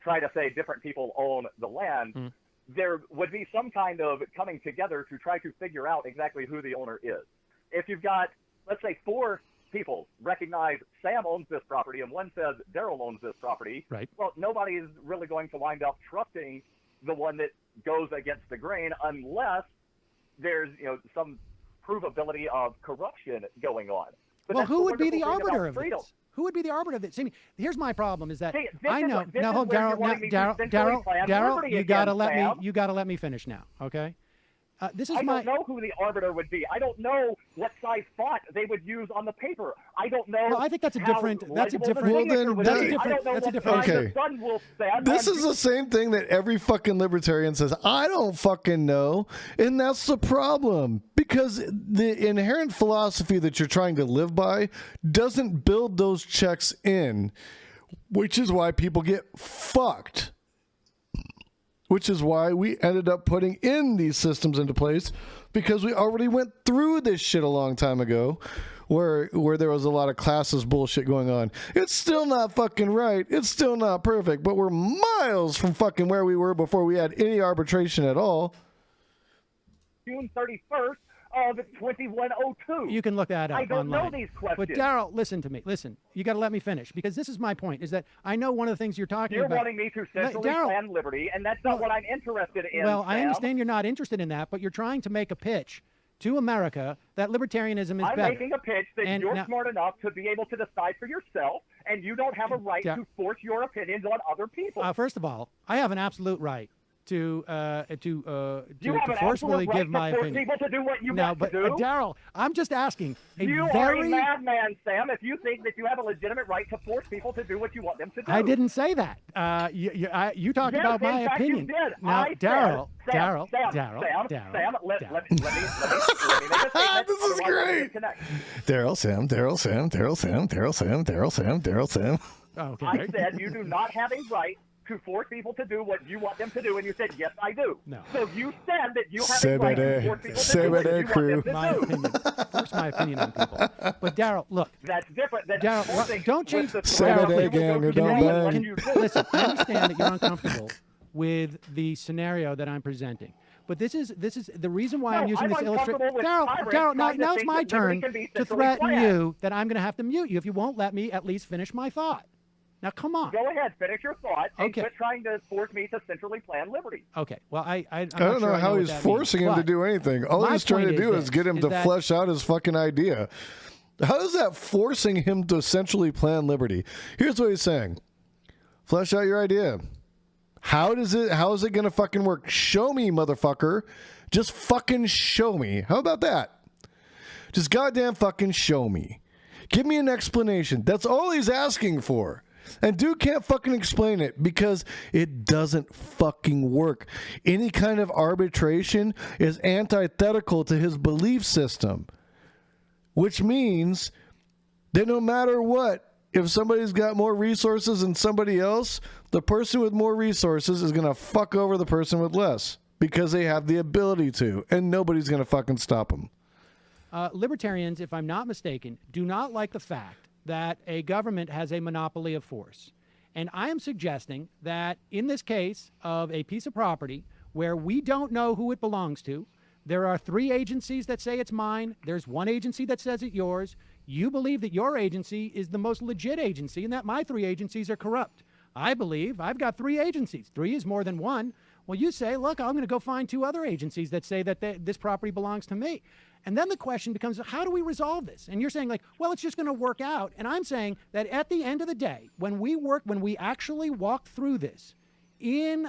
try to say different people own the land, there would be some kind of coming together to try to figure out exactly who the owner is. If you've got, let's say, 4 people recognize Sam owns this property and one says Daryl owns this property, right? Well, nobody is really going to wind up trusting the one that goes against the grain unless there's, some provability of corruption going on. But well, who would be the arbiter of this? Who would be the arbiter of this? See, here's my problem: is that I know. Now, hold, Daryl, you gotta let me finish now, okay? I don't know who the arbiter would be. I don't know what size font they would use on the paper. I don't know. Well, I think that's a different. Well, then that's a different. Okay. This is the same thing that every fucking libertarian says. I don't fucking know, and that's the problem, because the inherent philosophy that you're trying to live by doesn't build those checks in, which is why people get fucked. Which is why we ended up putting in these systems into place, because we already went through this shit a long time ago where there was a lot of classist bullshit going on. It's still not fucking right. It's still not perfect, but we're miles from fucking where we were before we had any arbitration at all. June 31st of 2102. You can look that up I don't online. know these questions. But Daryl, listen to me. Listen, you got to let me finish, because this is my point, is that I know one of the things you're talking about. You're wanting me to centrally plan liberty, and that's not what I'm interested in. Well, Sam. I understand you're not interested in that, but you're trying to make a pitch to America that libertarianism is better. I'm making a pitch that you're smart enough to be able to decide for yourself, and you don't have a right to force your opinions on other people. First of all, I have an absolute right to forcefully give my opinion. People to do what you now, want but to do. Daryl, I'm just asking. You are a madman, Sam, if you think that you have a legitimate right to force people to do what you want them to do. I didn't say that. You talked about my opinion. You did. Now, Daryl, Sam, let me make a statement. This is great. Daryl, Sam. Okay. I said you do not have a right to force people to do what you want them to do, and you said, yes, I do. No. So you said that you have a right to force people to do what you want them to my opinion. Force my opinion on people. But Daryl, look. That's different than Daryl, don't change the gang. Listen, I understand that you're uncomfortable with the scenario that I'm presenting. But this is the reason why I'm using this illustration. Daryl, now it's my turn to threaten you that I'm going to have to mute you if you won't let me at least finish my thought. Now, come on. Go ahead, finish your thought, and quit trying to force me to centrally plan liberty. Okay. Well, I don't know how he's forcing him to do anything. All he's trying to do is get him to flesh out his fucking idea. How is that forcing him to centrally plan liberty? Here's what he's saying. Flesh out your idea. How is it going to fucking work? Show me, motherfucker. Just fucking show me. How about that? Just goddamn fucking show me. Give me an explanation. That's all he's asking for. And dude can't fucking explain it because it doesn't fucking work. Any kind of arbitration is antithetical to his belief system, which means that no matter what, if somebody's got more resources than somebody else, the person with more resources is going to fuck over the person with less because they have the ability to, and nobody's going to fucking stop them. Libertarians, if I'm not mistaken, do not like the fact that a government has a monopoly of force. And I am suggesting that in this case of a piece of property where we don't know who it belongs to, there are 3 agencies that say it's mine. There's 1 agency that says it's yours. You believe that your agency is the most legit agency and that my 3 agencies are corrupt. I believe I've got 3 agencies. 3 is more than 1. Well, you say, look, I'm going to go find 2 other agencies that say that this property belongs to me. And then the question becomes, how do we resolve this? And you're saying like, well, it's just going to work out. And I'm saying that at the end of the day, when we actually walk through this in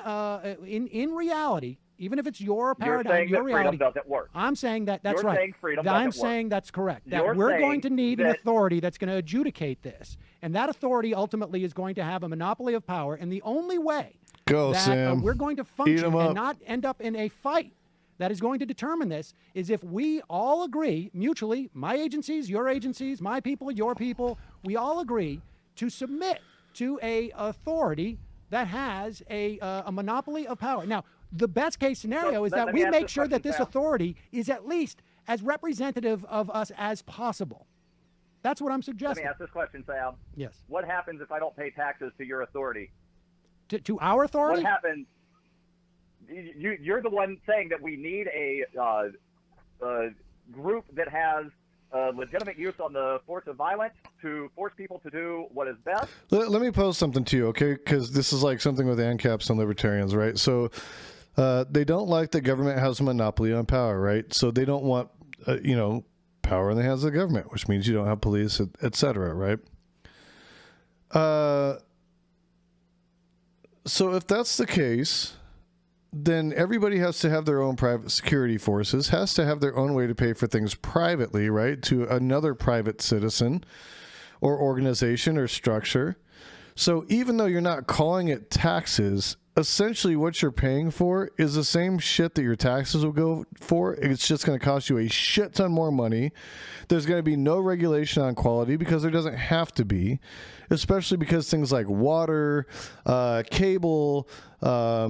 reality, even if it's your paradigm, your reality, doesn't work. I'm saying that that's You're right. Saying freedom I'm saying that's correct. That we're going to need an authority that's going to adjudicate this. And that authority ultimately is going to have a monopoly of power. And the only way that we're going to function and not end up in a fight that is going to determine this is if we all agree mutually, my agencies, your agencies, my people, your people, we all agree to submit to a authority that has a monopoly of power. Now, the best case scenario is that we make sure that this authority is at least as representative of us as possible. That's what I'm suggesting. Let me ask this question, Sam. Yes. What happens if I don't pay taxes to your authority? To our authority? What happens? You're the one saying that we need a group that has legitimate use on the force of violence to force people to do what is best. Let me pose something to you, okay? Because this is like something with ANCAPs and libertarians, right? So they don't like that government has a monopoly on power, right? So they don't want, power in the hands of the government, which means you don't have police, et cetera, right? So if that's the case, then everybody has to have their own private security forces, has to have their own way to pay for things privately, right, to another private citizen or organization or structure. So even though you're not calling it taxes, essentially what you're paying for is the same shit that your taxes will go for. It's just going to cost you a shit ton more money. There's going to be no regulation on quality because there doesn't have to be, especially because things like water, cable,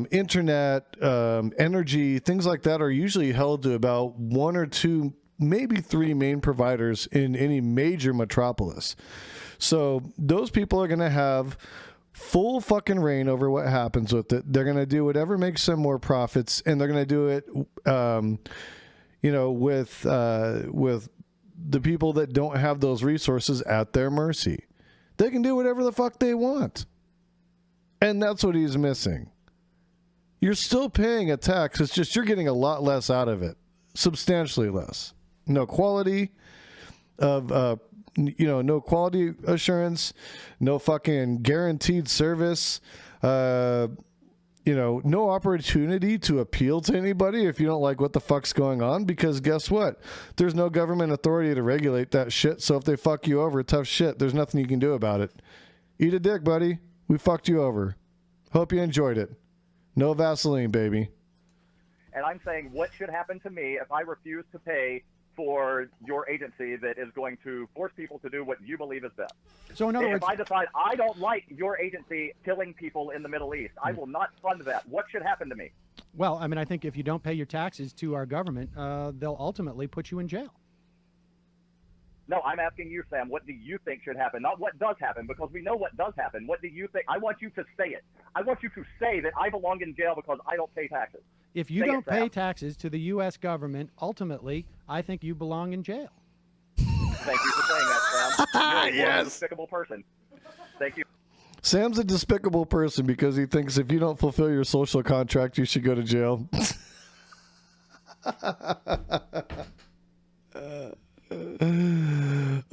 internet, energy, things like that are usually held to about 1 or 2, maybe 3 main providers in any major metropolis. So those people are going to have full fucking reign over what happens with it. They're going to do whatever makes them more profits, and they're going to do it, with the people that don't have those resources at their mercy. They can do whatever the fuck they want. And that's what he's missing. You're still paying a tax. It's just you're getting a lot less out of it. Substantially less. No quality of no quality assurance, no fucking guaranteed service, no opportunity to appeal to anybody if you don't like what the fuck's going on, because guess what? There's no government authority to regulate that shit, so if they fuck you over, tough shit, there's nothing you can do about it. Eat a dick, buddy. We fucked you over. Hope you enjoyed it. No Vaseline, baby. And I'm saying, what should happen to me if I refuse to pay for your agency that is going to force people to do what you believe is best? So in other words, if I decide I don't like your agency killing people in the Middle East, I will not fund that. What should happen to me? Well, I mean, I think if you don't pay your taxes to our government, they'll ultimately put you in jail. No, I'm asking you, Sam, what do you think should happen? Not what does happen, because we know what does happen. What do you think? I want you to say it. I want you to say that I belong in jail because I don't pay taxes. If you don't pay taxes to the U.S. government, ultimately, I think you belong in jail. Thank you for saying that, Sam. You're a despicable person. Thank you. Sam's a despicable person because he thinks if you don't fulfill your social contract, you should go to jail.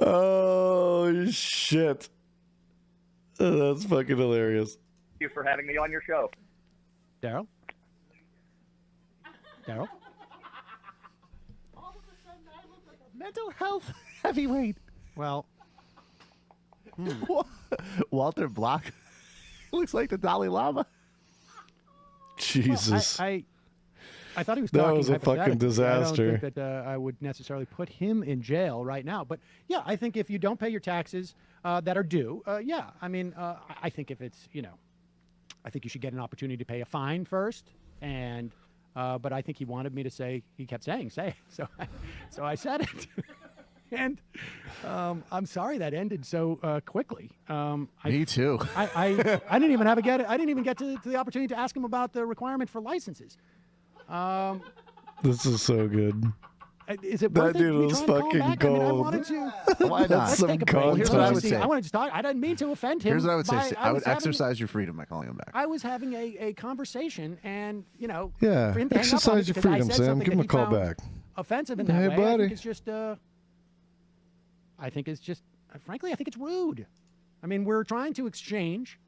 Oh, shit. That's fucking hilarious. Thank you for having me on your show. Daryl? Daryl? All of a sudden, I look like a mental health heavyweight. Well, Walter Block looks like the Dalai Lama. Jesus. Well, I thought he was that talking was a fucking disaster. I don't think that I would necessarily put him in jail right now. But yeah, I think if you don't pay your taxes that are due, yeah, I mean, I think if it's, I think you should get an opportunity to pay a fine first. And but I think he wanted me to say, he kept saying, say it. So I said it. And I'm sorry that ended so quickly. Me too. I didn't even have I didn't even get to the opportunity to ask him about the requirement for licenses. This is so good. Is it worth that dude was fucking gold. I mean, I wanted to. Why not? That's some content. Here's what I would say. I wanted to talk. I didn't mean to offend him. Here's what I would say. I would having, exercise your freedom by calling him back. I was having a conversation, and yeah, for him to hang up on exercise me your because I freedom, said Sam. something Give him that a call he found back. Offensive in that Hey, way. buddy. I think it's just. I think it's just. Frankly, I think it's rude. I mean, we're trying to exchange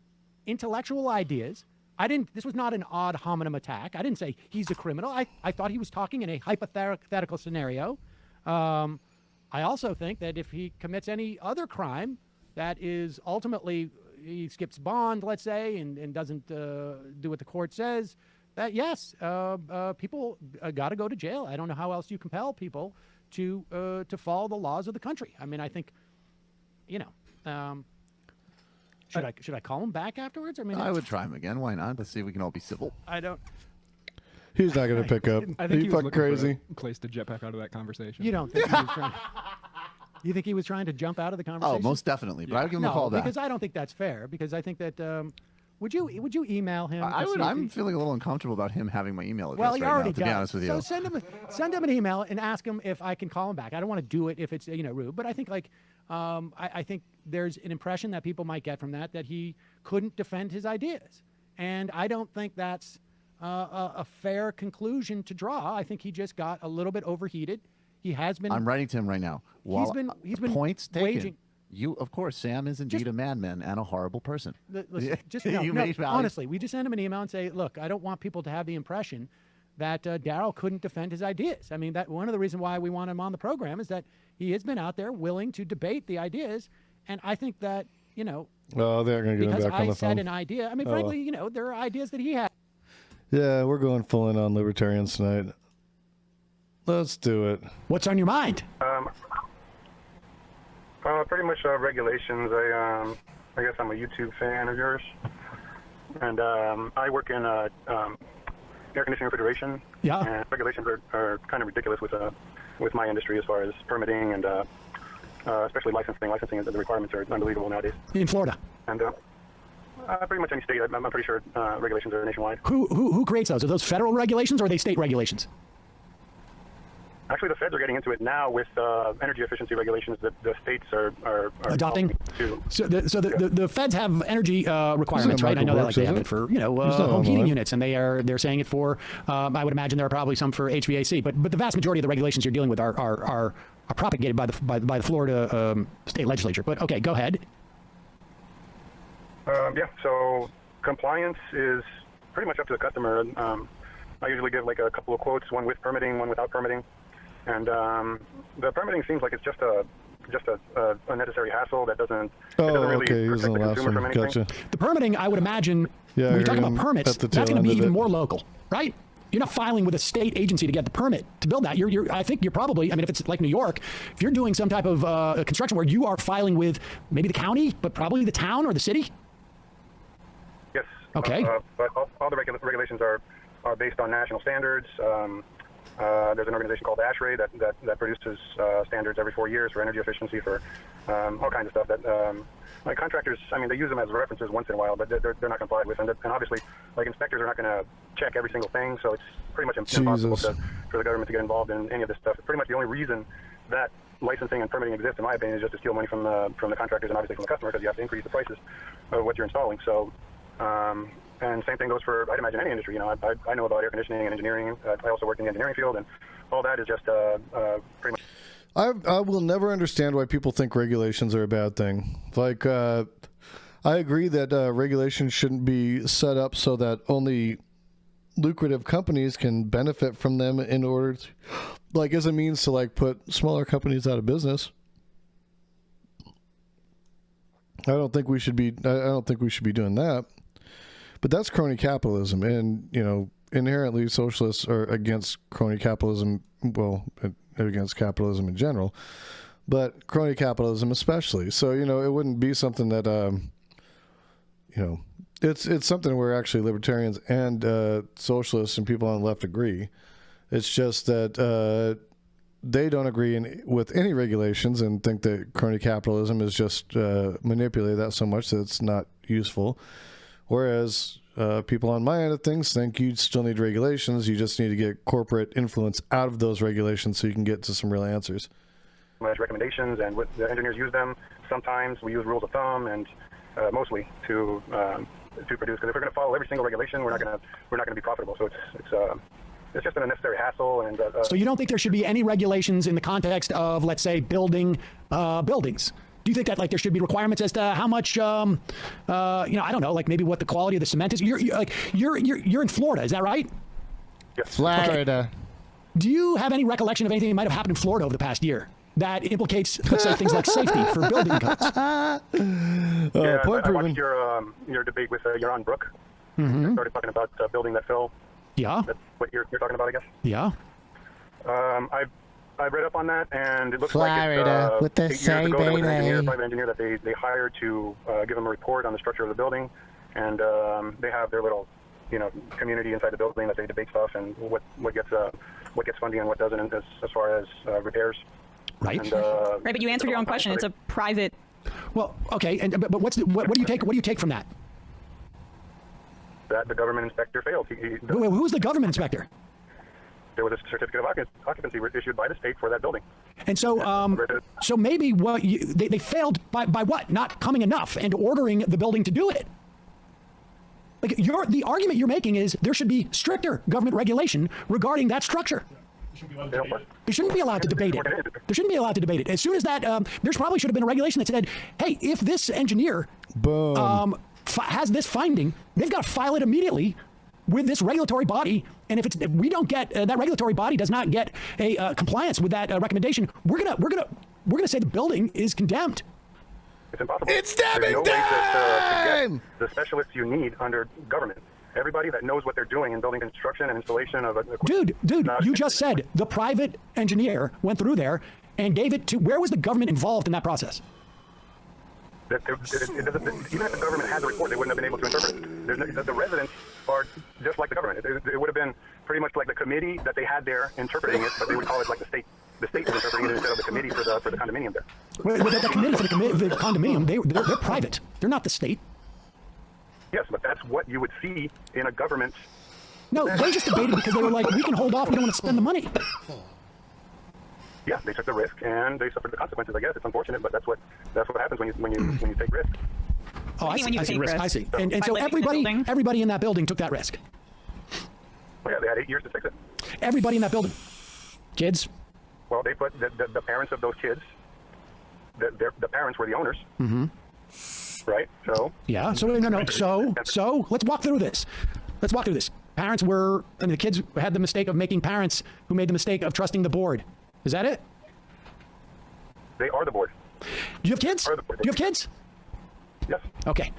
intellectual ideas. This was not an ad hominem attack. I didn't say he's a criminal. I thought he was talking in a hypothetical scenario. I also think that if he commits any other crime that is ultimately, he skips bond, let's say, and doesn't do what the court says, that yes, people got to go to jail. I don't know how else you compel people to follow the laws of the country. I mean, I think, should I call him back afterwards? I mean, I would try him again. Why not? Let's see if we can all be civil. I don't. He's not going to pick up. I think Are he you was fucking looking crazy? for a place to jetpack out of that conversation. You don't think he was trying? You think he was trying to jump out of the conversation? Oh, most definitely. But I would give him a call back. Because I don't think that's fair. Because I think that would you email him? I'm feeling a little uncomfortable about him having my email address Well, he right already now, to does. be honest with you. So send him an email and ask him if I can call him back. I don't want to do it if it's rude, but I think I think there's an impression that people might get from that he couldn't defend his ideas, and I don't think that's a fair conclusion to draw. I think he just got a little bit overheated. He has been. I'm writing to him right now. He's been points taken. waging. You, of course, Sam is indeed a madman and a horrible person. Listen, just honestly, we just send him an email and say, look, I don't want people to have the impression that Daryl couldn't defend his ideas. I mean, that one of the reasons why we want him on the program is that he has been out there willing to debate the ideas, and I think that Oh, they're going to get him back on the phone. Because I said an idea. I mean, frankly, there are ideas that he had. Yeah, we're going full in on libertarians tonight. Let's do it. What's on your mind? Pretty much regulations. I guess I'm a YouTube fan of yours, and I work in air conditioning refrigeration. Yeah. And regulations are kind of ridiculous with my industry as far as permitting and especially licensing. Licensing, the requirements are unbelievable nowadays. In Florida. And pretty much any state. I'm pretty sure regulations are nationwide. Who creates those? Are those federal regulations or are they state regulations? Actually, the feds are getting into it now with energy efficiency regulations that the states are adopting. Too. So the feds have energy requirements, right? I know that, like they have it for home heating units, and they're saying it for. I would imagine there are probably some for HVAC, but the vast majority of the regulations you're dealing with are propagated by the Florida state legislature. But okay, go ahead. Yeah. So compliance is pretty much up to the customer. I usually give like a couple of quotes, one with permitting, one without permitting. And the permitting seems like it's just a unnecessary hassle that doesn't really protect the consumer from anything. Gotcha. The permitting, I would imagine, when you're talking about permits, that's going to be even more local, right? You're not filing with a state agency to get the permit to build that. I think you're probably, I mean, if it's like New York, if you're doing some type of construction where you are filing with maybe the county, but probably the town or the city? Yes. Okay. But all the regulations are based on national standards. There's an organization called ASHRAE that produces standards every 4 years for energy efficiency for all kinds of stuff that like contractors, I mean, they use them as references once in a while, but they're not complied with. And obviously, like inspectors are not going to check every single thing, so it's pretty much impossible for the government to get involved in any of this stuff. It's pretty much the only reason that licensing and permitting exists, in my opinion, is just to steal money from the contractors and obviously from the customer, because you have to increase the prices of what you're installing. So. And same thing goes for, I'd imagine, any industry. I know about air conditioning and engineering. I also work in the engineering field, and all that is just pretty much. I will never understand why people think regulations are a bad thing. Like, I agree that regulations shouldn't be set up so that only lucrative companies can benefit from them in order to, like, as a means to like put smaller companies out of business. I don't think we should be doing that. But that's crony capitalism, and you know, inherently socialists are against crony capitalism. Well, against capitalism in general, but crony capitalism especially. So you know, it wouldn't be something that you know, it's something where actually libertarians and socialists and people on the left agree. It's just that they don't agree with any regulations and think that crony capitalism is just manipulated that so much that it's not useful. Whereas people on my end of things think you still need regulations. You just need to get corporate influence out of those regulations so you can get to some real answers. Recommendations, and the engineers use them. Sometimes we use rules of thumb, and mostly to produce. Because if we're going to follow every single regulation, we're not going to be profitable. So it's just an unnecessary hassle. And so you don't think there should be any regulations in the context of, let's say, building buildings? Do you think that like there should be requirements as to how much, you know, I don't know, like maybe what the quality of the cement is? You're in Florida, is that right? Yes. Florida. Okay. Do you have any recollection of anything that might have happened in Florida over the past year that implicates, let's say, things like safety for building codes? I watched your debate with Yaron Brook. Mm-hmm. Started talking about building that fell. Yeah. That's what you're talking about, I guess. Yeah. I read up on that, and it looks Florida, like with the 8 years ago, there was baby. private engineer that they hired to give them a report on the structure of the building, and they have their little, you know, community inside the building that they debate stuff and what gets funding and what doesn't, as far as repairs. Right. And, right, but you answered your own question. It's a private. Well, okay, but what do you take? What do you take from that? That the government inspector failed. Who's the government inspector? There was a certificate of occupancy issued by the state for that building. And so, so maybe what they failed by what? Not coming enough and ordering the building to do it. Like the argument you're making is there should be stricter government regulation regarding that structure. They shouldn't be allowed to debate it. They shouldn't be allowed to debate it. As soon as that, there probably should have been a regulation that said, hey, if this engineer has this finding, they've got to file it immediately with this regulatory body. And if we don't get that regulatory body does not get a compliance with that recommendation, we're gonna say the building is condemned. It's impossible. It's damming no time! To get the specialists you need under government. Everybody that knows what they're doing in building construction and installation of Dude, you just said the private engineer went through there and gave it to. Where was the government involved in that process? Even if the government has a report, they wouldn't have been able to interpret it. The residents are just like the government. It would have been pretty much like the committee that they had there interpreting it, but they would call it like the state. The state was interpreting it instead of the committee for the condominium there. Well, the committee for the condominium, they're private. They're not the state. Yes, but that's what you would see in a government. No, they just debated because they were like, we can hold off. We don't want to spend the money. Yeah, they took the risk and they suffered the consequences. I guess it's unfortunate, but that's what happens when you take risk. Oh, I see risk. I see. And so everybody in that building took that risk. Well, yeah, they had 8 years to fix it. Everybody in that building, kids. Well, they put the parents of those kids. The parents were the owners. Mm-hmm. Right. So. Yeah. So no. So let's walk through this. Parents were, the kids had the mistake of making parents who made the mistake of trusting the board. Is that it? They are the board. Do you have kids? Do you have kids? Yes. Okay.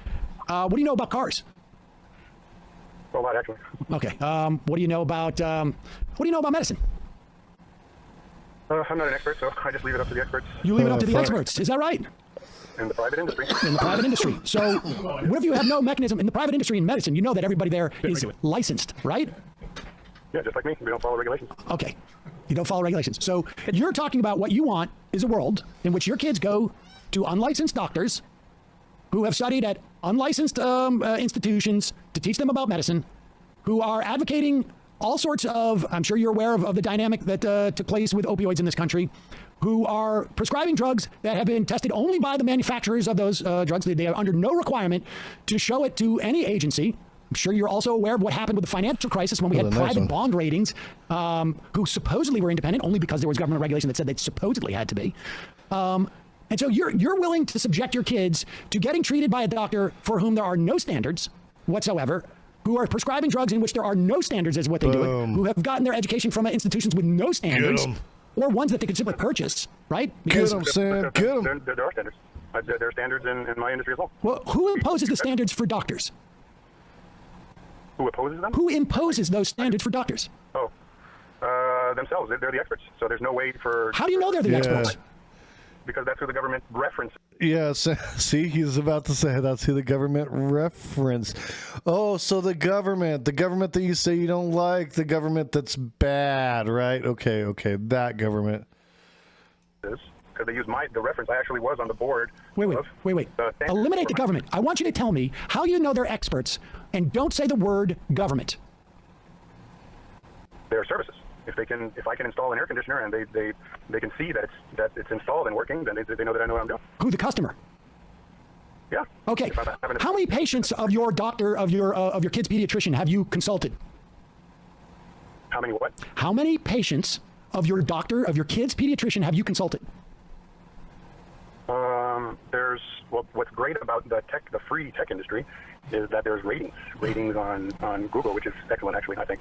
What do you know about cars? A lot, actually. Okay. What do you know about medicine? I'm not an expert, so I just leave it up to the experts. You leave it up to the experts. Is that right? In the private industry. In the private industry. So what if you have no mechanism in the private industry in medicine? You know that everybody there is licensed, right? Yeah, just like me. We don't follow regulations. Okay. You don't follow regulations. So you're talking about what you want is a world in which your kids go to unlicensed doctors who have studied at unlicensed institutions to teach them about medicine, who are advocating all sorts of, I'm sure you're aware of the dynamic that took place with opioids in this country, who are prescribing drugs that have been tested only by the manufacturers of those drugs. They are under no requirement to show it to any agency. I'm sure you're also aware of what happened with the financial crisis when we had private bond ratings who supposedly were independent only because there was government regulation that said they supposedly had to be. And so you're willing to subject your kids to getting treated by a doctor for whom there are no standards whatsoever, who are prescribing drugs in which there are no standards as what they do it, who have gotten their education from institutions with no standards, or ones that they can simply purchase, right? Because, get them, Sam. Get them. There are standards. There are standards in my industry as well. Well, who imposes the standards for doctors? Who opposes them? Who imposes those standards for doctors? Oh, themselves. They're the experts. So there's no way for... How do you know they're the experts? Because that's who the government references. Yeah, see, he's about to say that's who the government reference. Oh, so the government that you say you don't like, the government that's bad, right? Okay, that government. Because they use the reference. I actually was on the board. Wait. Eliminate the government. I want you to tell me how you know they're experts, and don't say the word government. Their services. If I can install an air conditioner and they can see that it's installed and working, then they know that I know what I'm doing. Who, the customer? Yeah. Okay. How many patients of your doctor of your kid's pediatrician have you consulted? How many what? How many patients of your doctor of your kid's pediatrician have you consulted? What's great about the free tech industry is that there's ratings on Google, which is excellent actually, I think.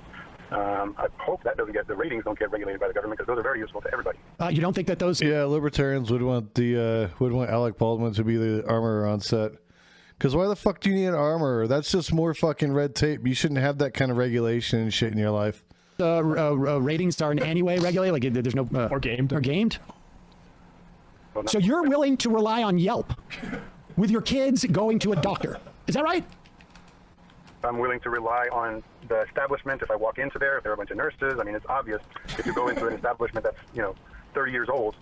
I hope that the ratings don't get regulated by the government, because those are very useful to everybody. You don't think that those? Yeah, libertarians would want Alec Baldwin to be the armorer on set. Because why the fuck do you need an armorer? That's just more fucking red tape. You shouldn't have that kind of regulation and shit in your life. Ratings are in any way regulated? Like there's no or gamed. Or gamed. Well, so you're willing to rely on Yelp with your kids going to a doctor? Is that right? I'm willing to rely on the establishment. If I walk into there, if there are a bunch of nurses, I mean, it's obvious. If you go into an establishment that's 30 years old,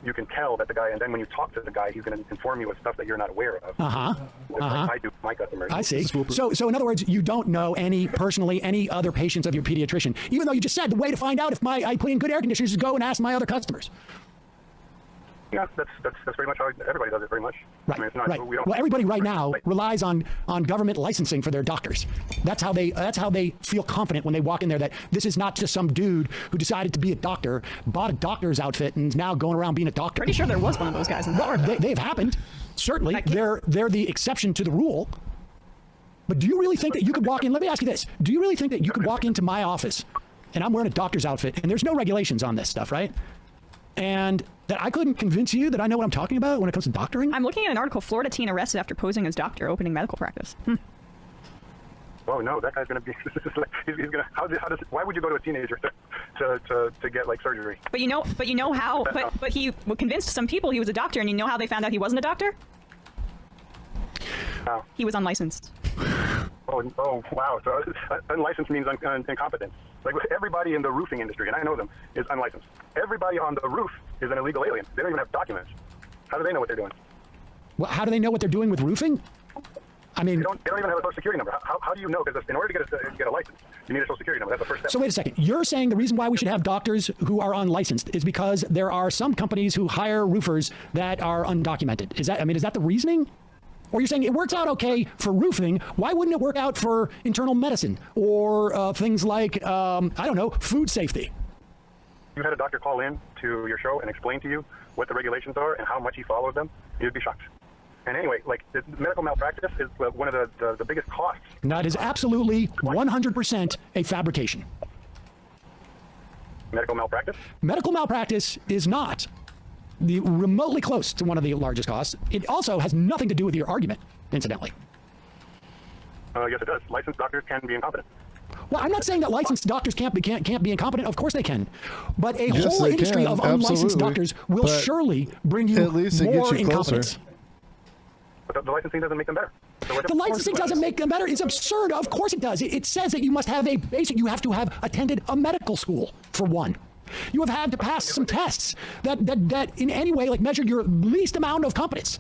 you can tell that the guy, and then when you talk to the guy, he's going to inform you of stuff that you're not aware of. Like I do my customers. I see. So in other words, you don't know personally any other patients of your pediatrician, even though you just said the way to find out if I put in good air conditioners is go and ask my other customers. Yeah, that's pretty much how everybody does it, pretty much. Right. I mean, it's not, right. Well, everybody right now relies on government licensing for their doctors. That's how they feel confident when they walk in there that this is not just some dude who decided to be a doctor, bought a doctor's outfit, and is now going around being a doctor. Pretty sure there was one of those guys in Florida. They've happened. Certainly, they're the exception to the rule. But do you really think that you could walk in? Let me ask you this: do you really think that you could walk into my office, and I'm wearing a doctor's outfit, and there's no regulations on this stuff, right? And that I couldn't convince you that I know what I'm talking about when it comes to doctoring? I'm looking at an article, Florida teen arrested after posing as doctor, opening medical practice. Oh no, that guy's going to be, he's going to, why would you go to a teenager to get like surgery? But you know how, but he convinced some people he was a doctor, and you know how they found out he wasn't a doctor? How? He was unlicensed. Oh wow, so unlicensed means incompetent. Like everybody in the roofing industry, and I know them, is unlicensed. Everybody on the roof is an illegal alien. They don't even have documents. How do they know what they're doing? Well, how do they know what they're doing with roofing? I mean, they don't even have a social security number. How do you know? Because in order to get a license, you need a social security number. That's the first step. So wait a second. You're saying the reason why we should have doctors who are unlicensed is because there are some companies who hire roofers that are undocumented. Is that the reasoning? Or you're saying it works out okay for roofing, why wouldn't it work out for internal medicine or things like, I don't know, food safety? You had a doctor call in to your show and explain to you what the regulations are and how much he followed them, you'd be shocked. And anyway, like, the medical malpractice is one of the biggest costs. That is absolutely 100% a fabrication. Medical malpractice? Medical malpractice is not remotely close to one of the largest costs. It also has nothing to do with your argument, incidentally. Yes, it does. Licensed doctors can be incompetent. Well, I'm not saying that licensed doctors can't be incompetent. Of course they can. But a whole industry of unlicensed doctors will surely bring you more incompetence. But the licensing doesn't make them better. So the licensing doesn't make them better. It's absurd. Of course it does. It says that you must have you have to have attended a medical school, for one. You have had to pass some tests that in any way measure your least amount of competence.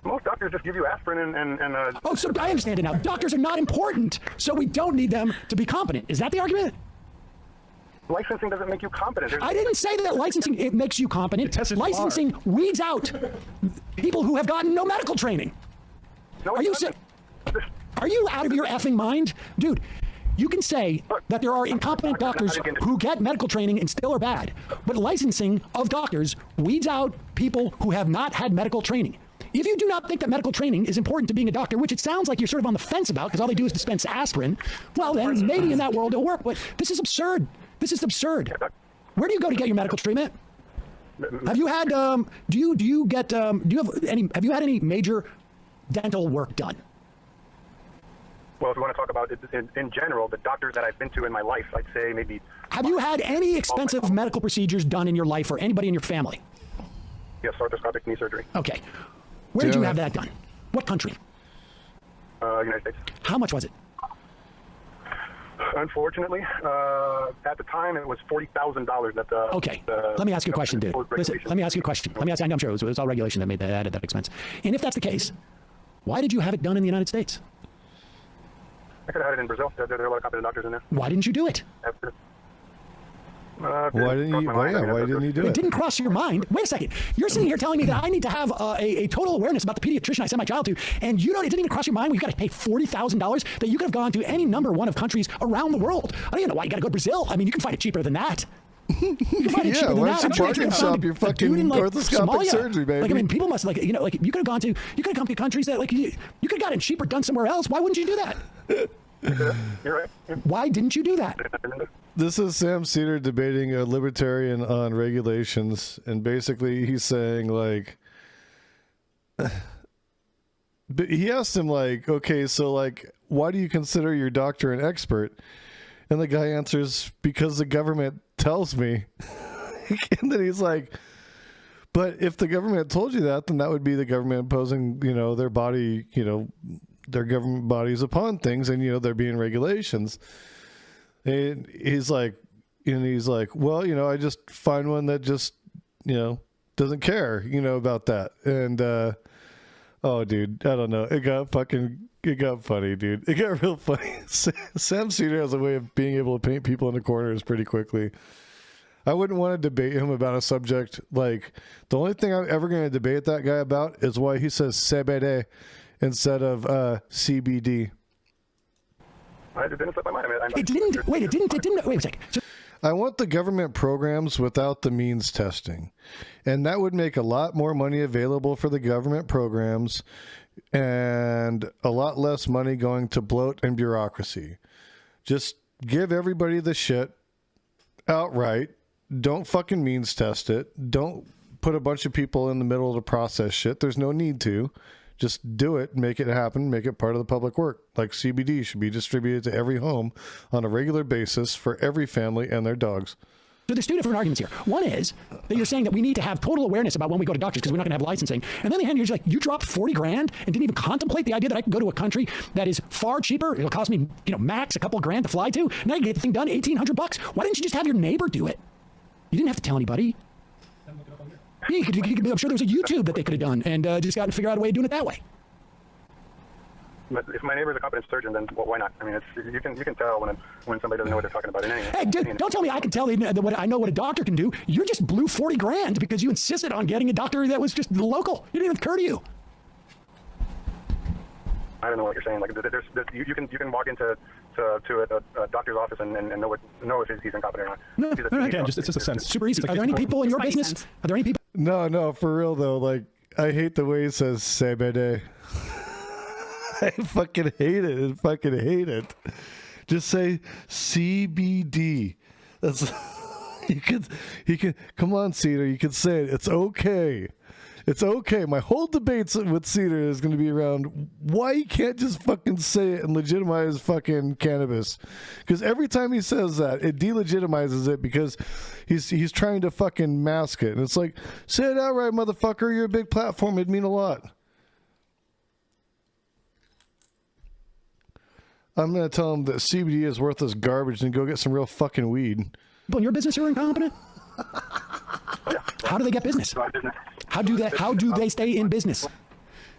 Most doctors just give you aspirin and Oh, so I understand it now. Doctors are not important, so we don't need them to be competent. Is that the argument? Licensing doesn't make you competent. I didn't say that licensing it makes you competent. Licensing weeds out people who have gotten no medical training. No, are you out of your effing mind? Dude, you can say that there are incompetent doctors who get medical training and still are bad, but licensing of doctors weeds out people who have not had medical training. If you do not think that medical training is important to being a doctor, which it sounds like you're sort of on the fence about because all they do is dispense aspirin, well, then maybe in that world it'll work. But this is absurd. This is absurd. Where do you go to get your medical treatment? Have you had, have you had any major dental work done? Well, if we want to talk about it in general, the doctors that I've been to in my life, I'd say maybe... Have you had any expensive medical procedures done in your life or anybody in your family? Yes, arthroscopic knee surgery. Okay. Where did you have that done? What country? United States. How much was it? Unfortunately, at the time, it was $40,000 that the... Okay. Let me ask you a question, dude. Listen, let me ask you a question. I know I'm sure it was all regulation that added that expense. And if that's the case, why did you have it done in the United States? I could have had it in Brazil. There are a lot of competent doctors in there. Why didn't you do it? Why didn't you do it? It didn't cross your mind. Wait a second. You're sitting here telling me that I need to have a total awareness about the pediatrician I sent my child to, and it didn't even cross your mind when you got to pay $40,000 that you could have gone to any number one of countries around the world. I don't even know why you got to go to Brazil. I mean, you can find it cheaper than that. You can find it cheaper than that. I'm sure you can shop your fucking arthroscopic surgery, baby. Like, I mean, people must you could have gone to countries that you could have gotten cheaper done somewhere else. Why wouldn't you do that? You're right. Why didn't you do that? This is Sam Seder debating a libertarian on regulations, and basically he's saying, like, but he asked him, like, okay, so, like, why do you consider your doctor an expert? And the guy answers, because the government tells me. And then he's like, but if the government told you that, then that would be the government imposing, their body, their government bodies upon things, and there being regulations. And he's like, well, I just find one that just doesn't care about that. And oh, dude, I don't know, it got funny, dude. It got real funny. Sam Seder has a way of being able to paint people into corners pretty quickly. I wouldn't want to debate him about a subject. Like, the only thing I'm ever going to debate that guy about is why he says CBD instead of CBD. It didn't slip my mind. It didn't. Wait a second. I want the government programs without the means testing. And that would make a lot more money available for the government programs and a lot less money going to bloat and bureaucracy. Just give everybody the shit outright. Don't fucking means test it. Don't put a bunch of people in the middle to process shit. There's no need to. Just do it, make it happen, make it part of the public work. Like CBD should be distributed to every home on a regular basis for every family and their dogs. So there's two different arguments here. One is that you're saying that we need to have total awareness about when we go to doctors because we're not going to have licensing. And then the hand, you're just like, you dropped 40 grand and didn't even contemplate the idea that I can go to a country that is far cheaper. It'll cost me, max a couple grand to fly to. And I can get the thing done, $1,800. Why didn't you just have your neighbor do it? You didn't have to tell anybody. Yeah, I'm sure there was a YouTube that they could have done and just got to figure out a way of doing it that way. But if my neighbor's a competent surgeon, then why not? I mean, you can tell when somebody doesn't know what they're talking about in any. Hey, dude, don't tell me I can tell what I know what a doctor can do. You just blew 40 grand because you insisted on getting a doctor that was just local. It didn't even occur to you. I don't know what you're saying. Like, you can walk into a doctor's office and know if he's incompetent or not. No, it's just a sense. Super easy. Are there any people in your business? Are there any people? No, for real though. Like, I hate the way he says CBD. I fucking hate it. Just say CBD. That's he can come on, Seder. You can say it. It's okay. It's okay. My whole debate with Seder is going to be around why he can't just fucking say it and legitimize fucking cannabis. Because every time he says that, it delegitimizes it because he's trying to fucking mask it. And it's like, say it outright, motherfucker. You're a big platform. It'd mean a lot. I'm going to tell him that CBD is worthless garbage and go get some real fucking weed. People in your business are incompetent? How do they get business? How do they stay in business?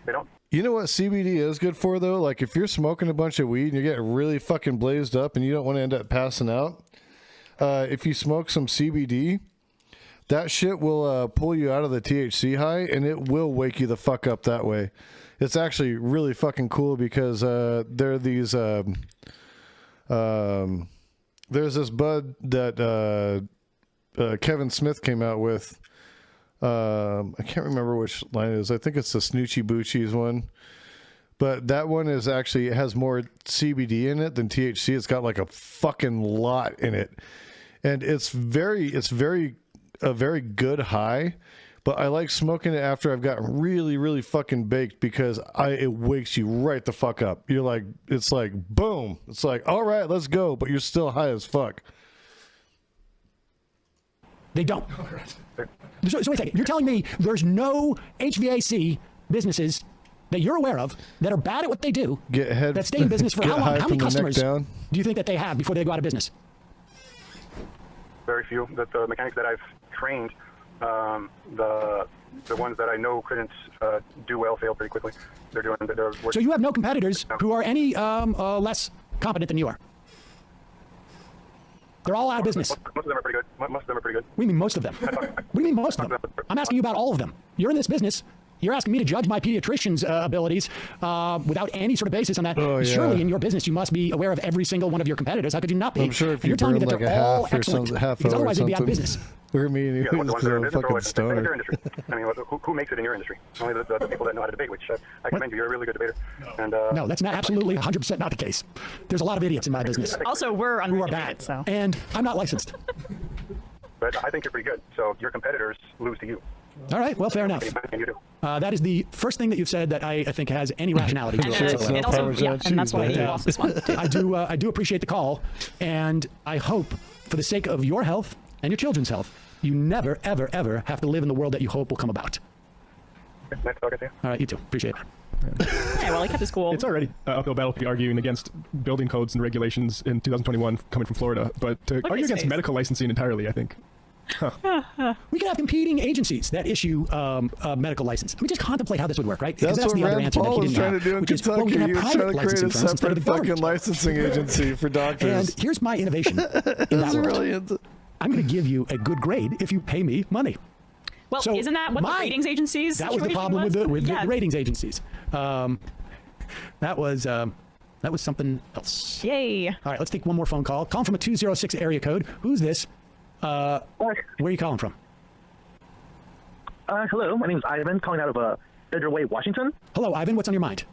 They don't. You know what CBD is good for, though? Like, if you're smoking a bunch of weed and you're getting really fucking blazed up and you don't want to end up passing out, if you smoke some CBD, that shit will pull you out of the THC high and it will wake you the fuck up that way. It's actually really fucking cool because there are these there's this bud that Kevin Smith came out with I can't remember which line it is. I think it's the Snoochie Boochies one. But that one is actually, it has more CBD in it than THC. It's got like a fucking lot in it. And it's a very good high. But I like smoking it after I've gotten really, really fucking baked because it wakes you right the fuck up. You're like, it's like, boom. It's like, all right, let's go. But you're still high as fuck. They don't. So wait a second. You're telling me there's no HVAC businesses that you're aware of that are bad at what they do, that stay in business for how long? How many customers do you think that they have before they go out of business? Very few. The mechanics that I've trained, the ones that I know couldn't do well fail pretty quickly. They're working. So you have no competitors who are any less competent than you are? They're all out of business. Most of them are pretty good. Most of them are pretty good. What do you mean most of them? What do you mean most of them? I'm asking you about all of them. You're in this business. You're asking me to judge my pediatrician's abilities without any sort of basis on that. Oh, yeah. Surely in your business you must be aware of every single one of your competitors. How could you not be? I'm sure if you're telling me that like they're all excellent, because otherwise they'd be out of business. We're me and you just a fucking stoner. I mean, who makes it in your industry? Only the people that know how to debate, which I commend you. You're a really good debater. And, no, that's not absolutely 100% not the case. There's a lot of idiots in my business. Also, we're who are bad, so. And I'm not licensed. But I think you're pretty good. So your competitors lose to you. All right, well, fair enough. That is the first thing that you've said that I think has any rationality to it. And that's why he lost this one. I do appreciate the call, and I hope, for the sake of your health and your children's health, you never, ever, ever have to live in the world that you hope will come about. Nice talking to you. All right, you too. Appreciate it. Yeah, well, he kept his cool. It's already uphill battle to be arguing against building codes and regulations in 2021 coming from Florida, but to argue against medical licensing entirely, I think. We could have competing agencies that issue medical license. I mean, just contemplate how this would work, right? That's what the other answer Paul was trying to do in Kentucky. He was trying to create a separate fucking licensing agency for doctors. And here's my innovation. That's brilliant. I'm going to give you a good grade if you pay me money. Well, so isn't that what the ratings agencies? That was the problem with the ratings agencies. That was something else. Yay! All right, let's take one more phone call. Calling from a 206 area code. Who's this? Where are you calling from? Hello, my name is Ivan, calling out of Federal Way, Washington. Hello, Ivan. What's on your mind?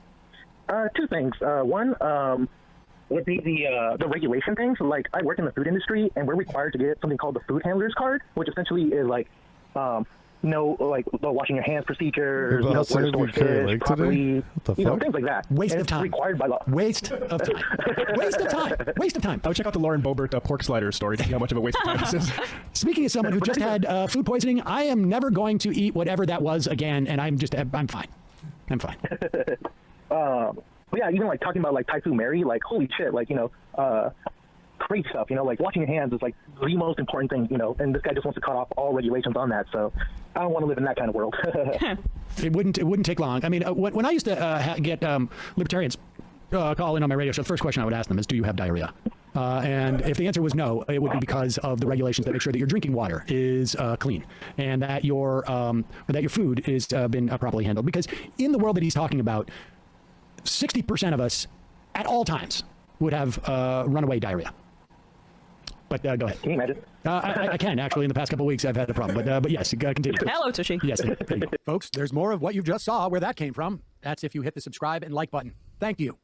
Two things. One would be the regulation things. So, like, I work in the food industry, and we're required to get something called the food handler's card, which essentially is like no, like the washing your hands procedures, no where to store fish properly, things like that. Waste of time. Required by law. Waste of time. Waste of time. Waste of time. I would check out the Lauren Boebert pork slider story to see how much of a waste of time this is. Speaking of someone who just had food poisoning, I am never going to eat whatever that was again, and I'm fine. I'm fine. Yeah, even like talking about like Typhoon Mary, like holy shit, like crazy stuff, like washing your hands is like the most important thing, and this guy just wants to cut off all regulations on that. So I don't want to live in that kind of world. It wouldn't take long. I mean, when I used to get libertarians call in on my radio show, the first question I would ask them is, do you have diarrhea? And if the answer was no, it would be because of the regulations that make sure that your drinking water is clean and that your food is been properly handled. Because in the world that he's talking about, 60% of us at all times would have runaway diarrhea. But go ahead. Can you imagine? I can, actually. In the past couple of weeks, I've had a problem. But yes, continue. Hello, Tushy. Yes, there you go. Folks, there's more of what you just saw where that came from. That's if you hit the subscribe and like button. Thank you.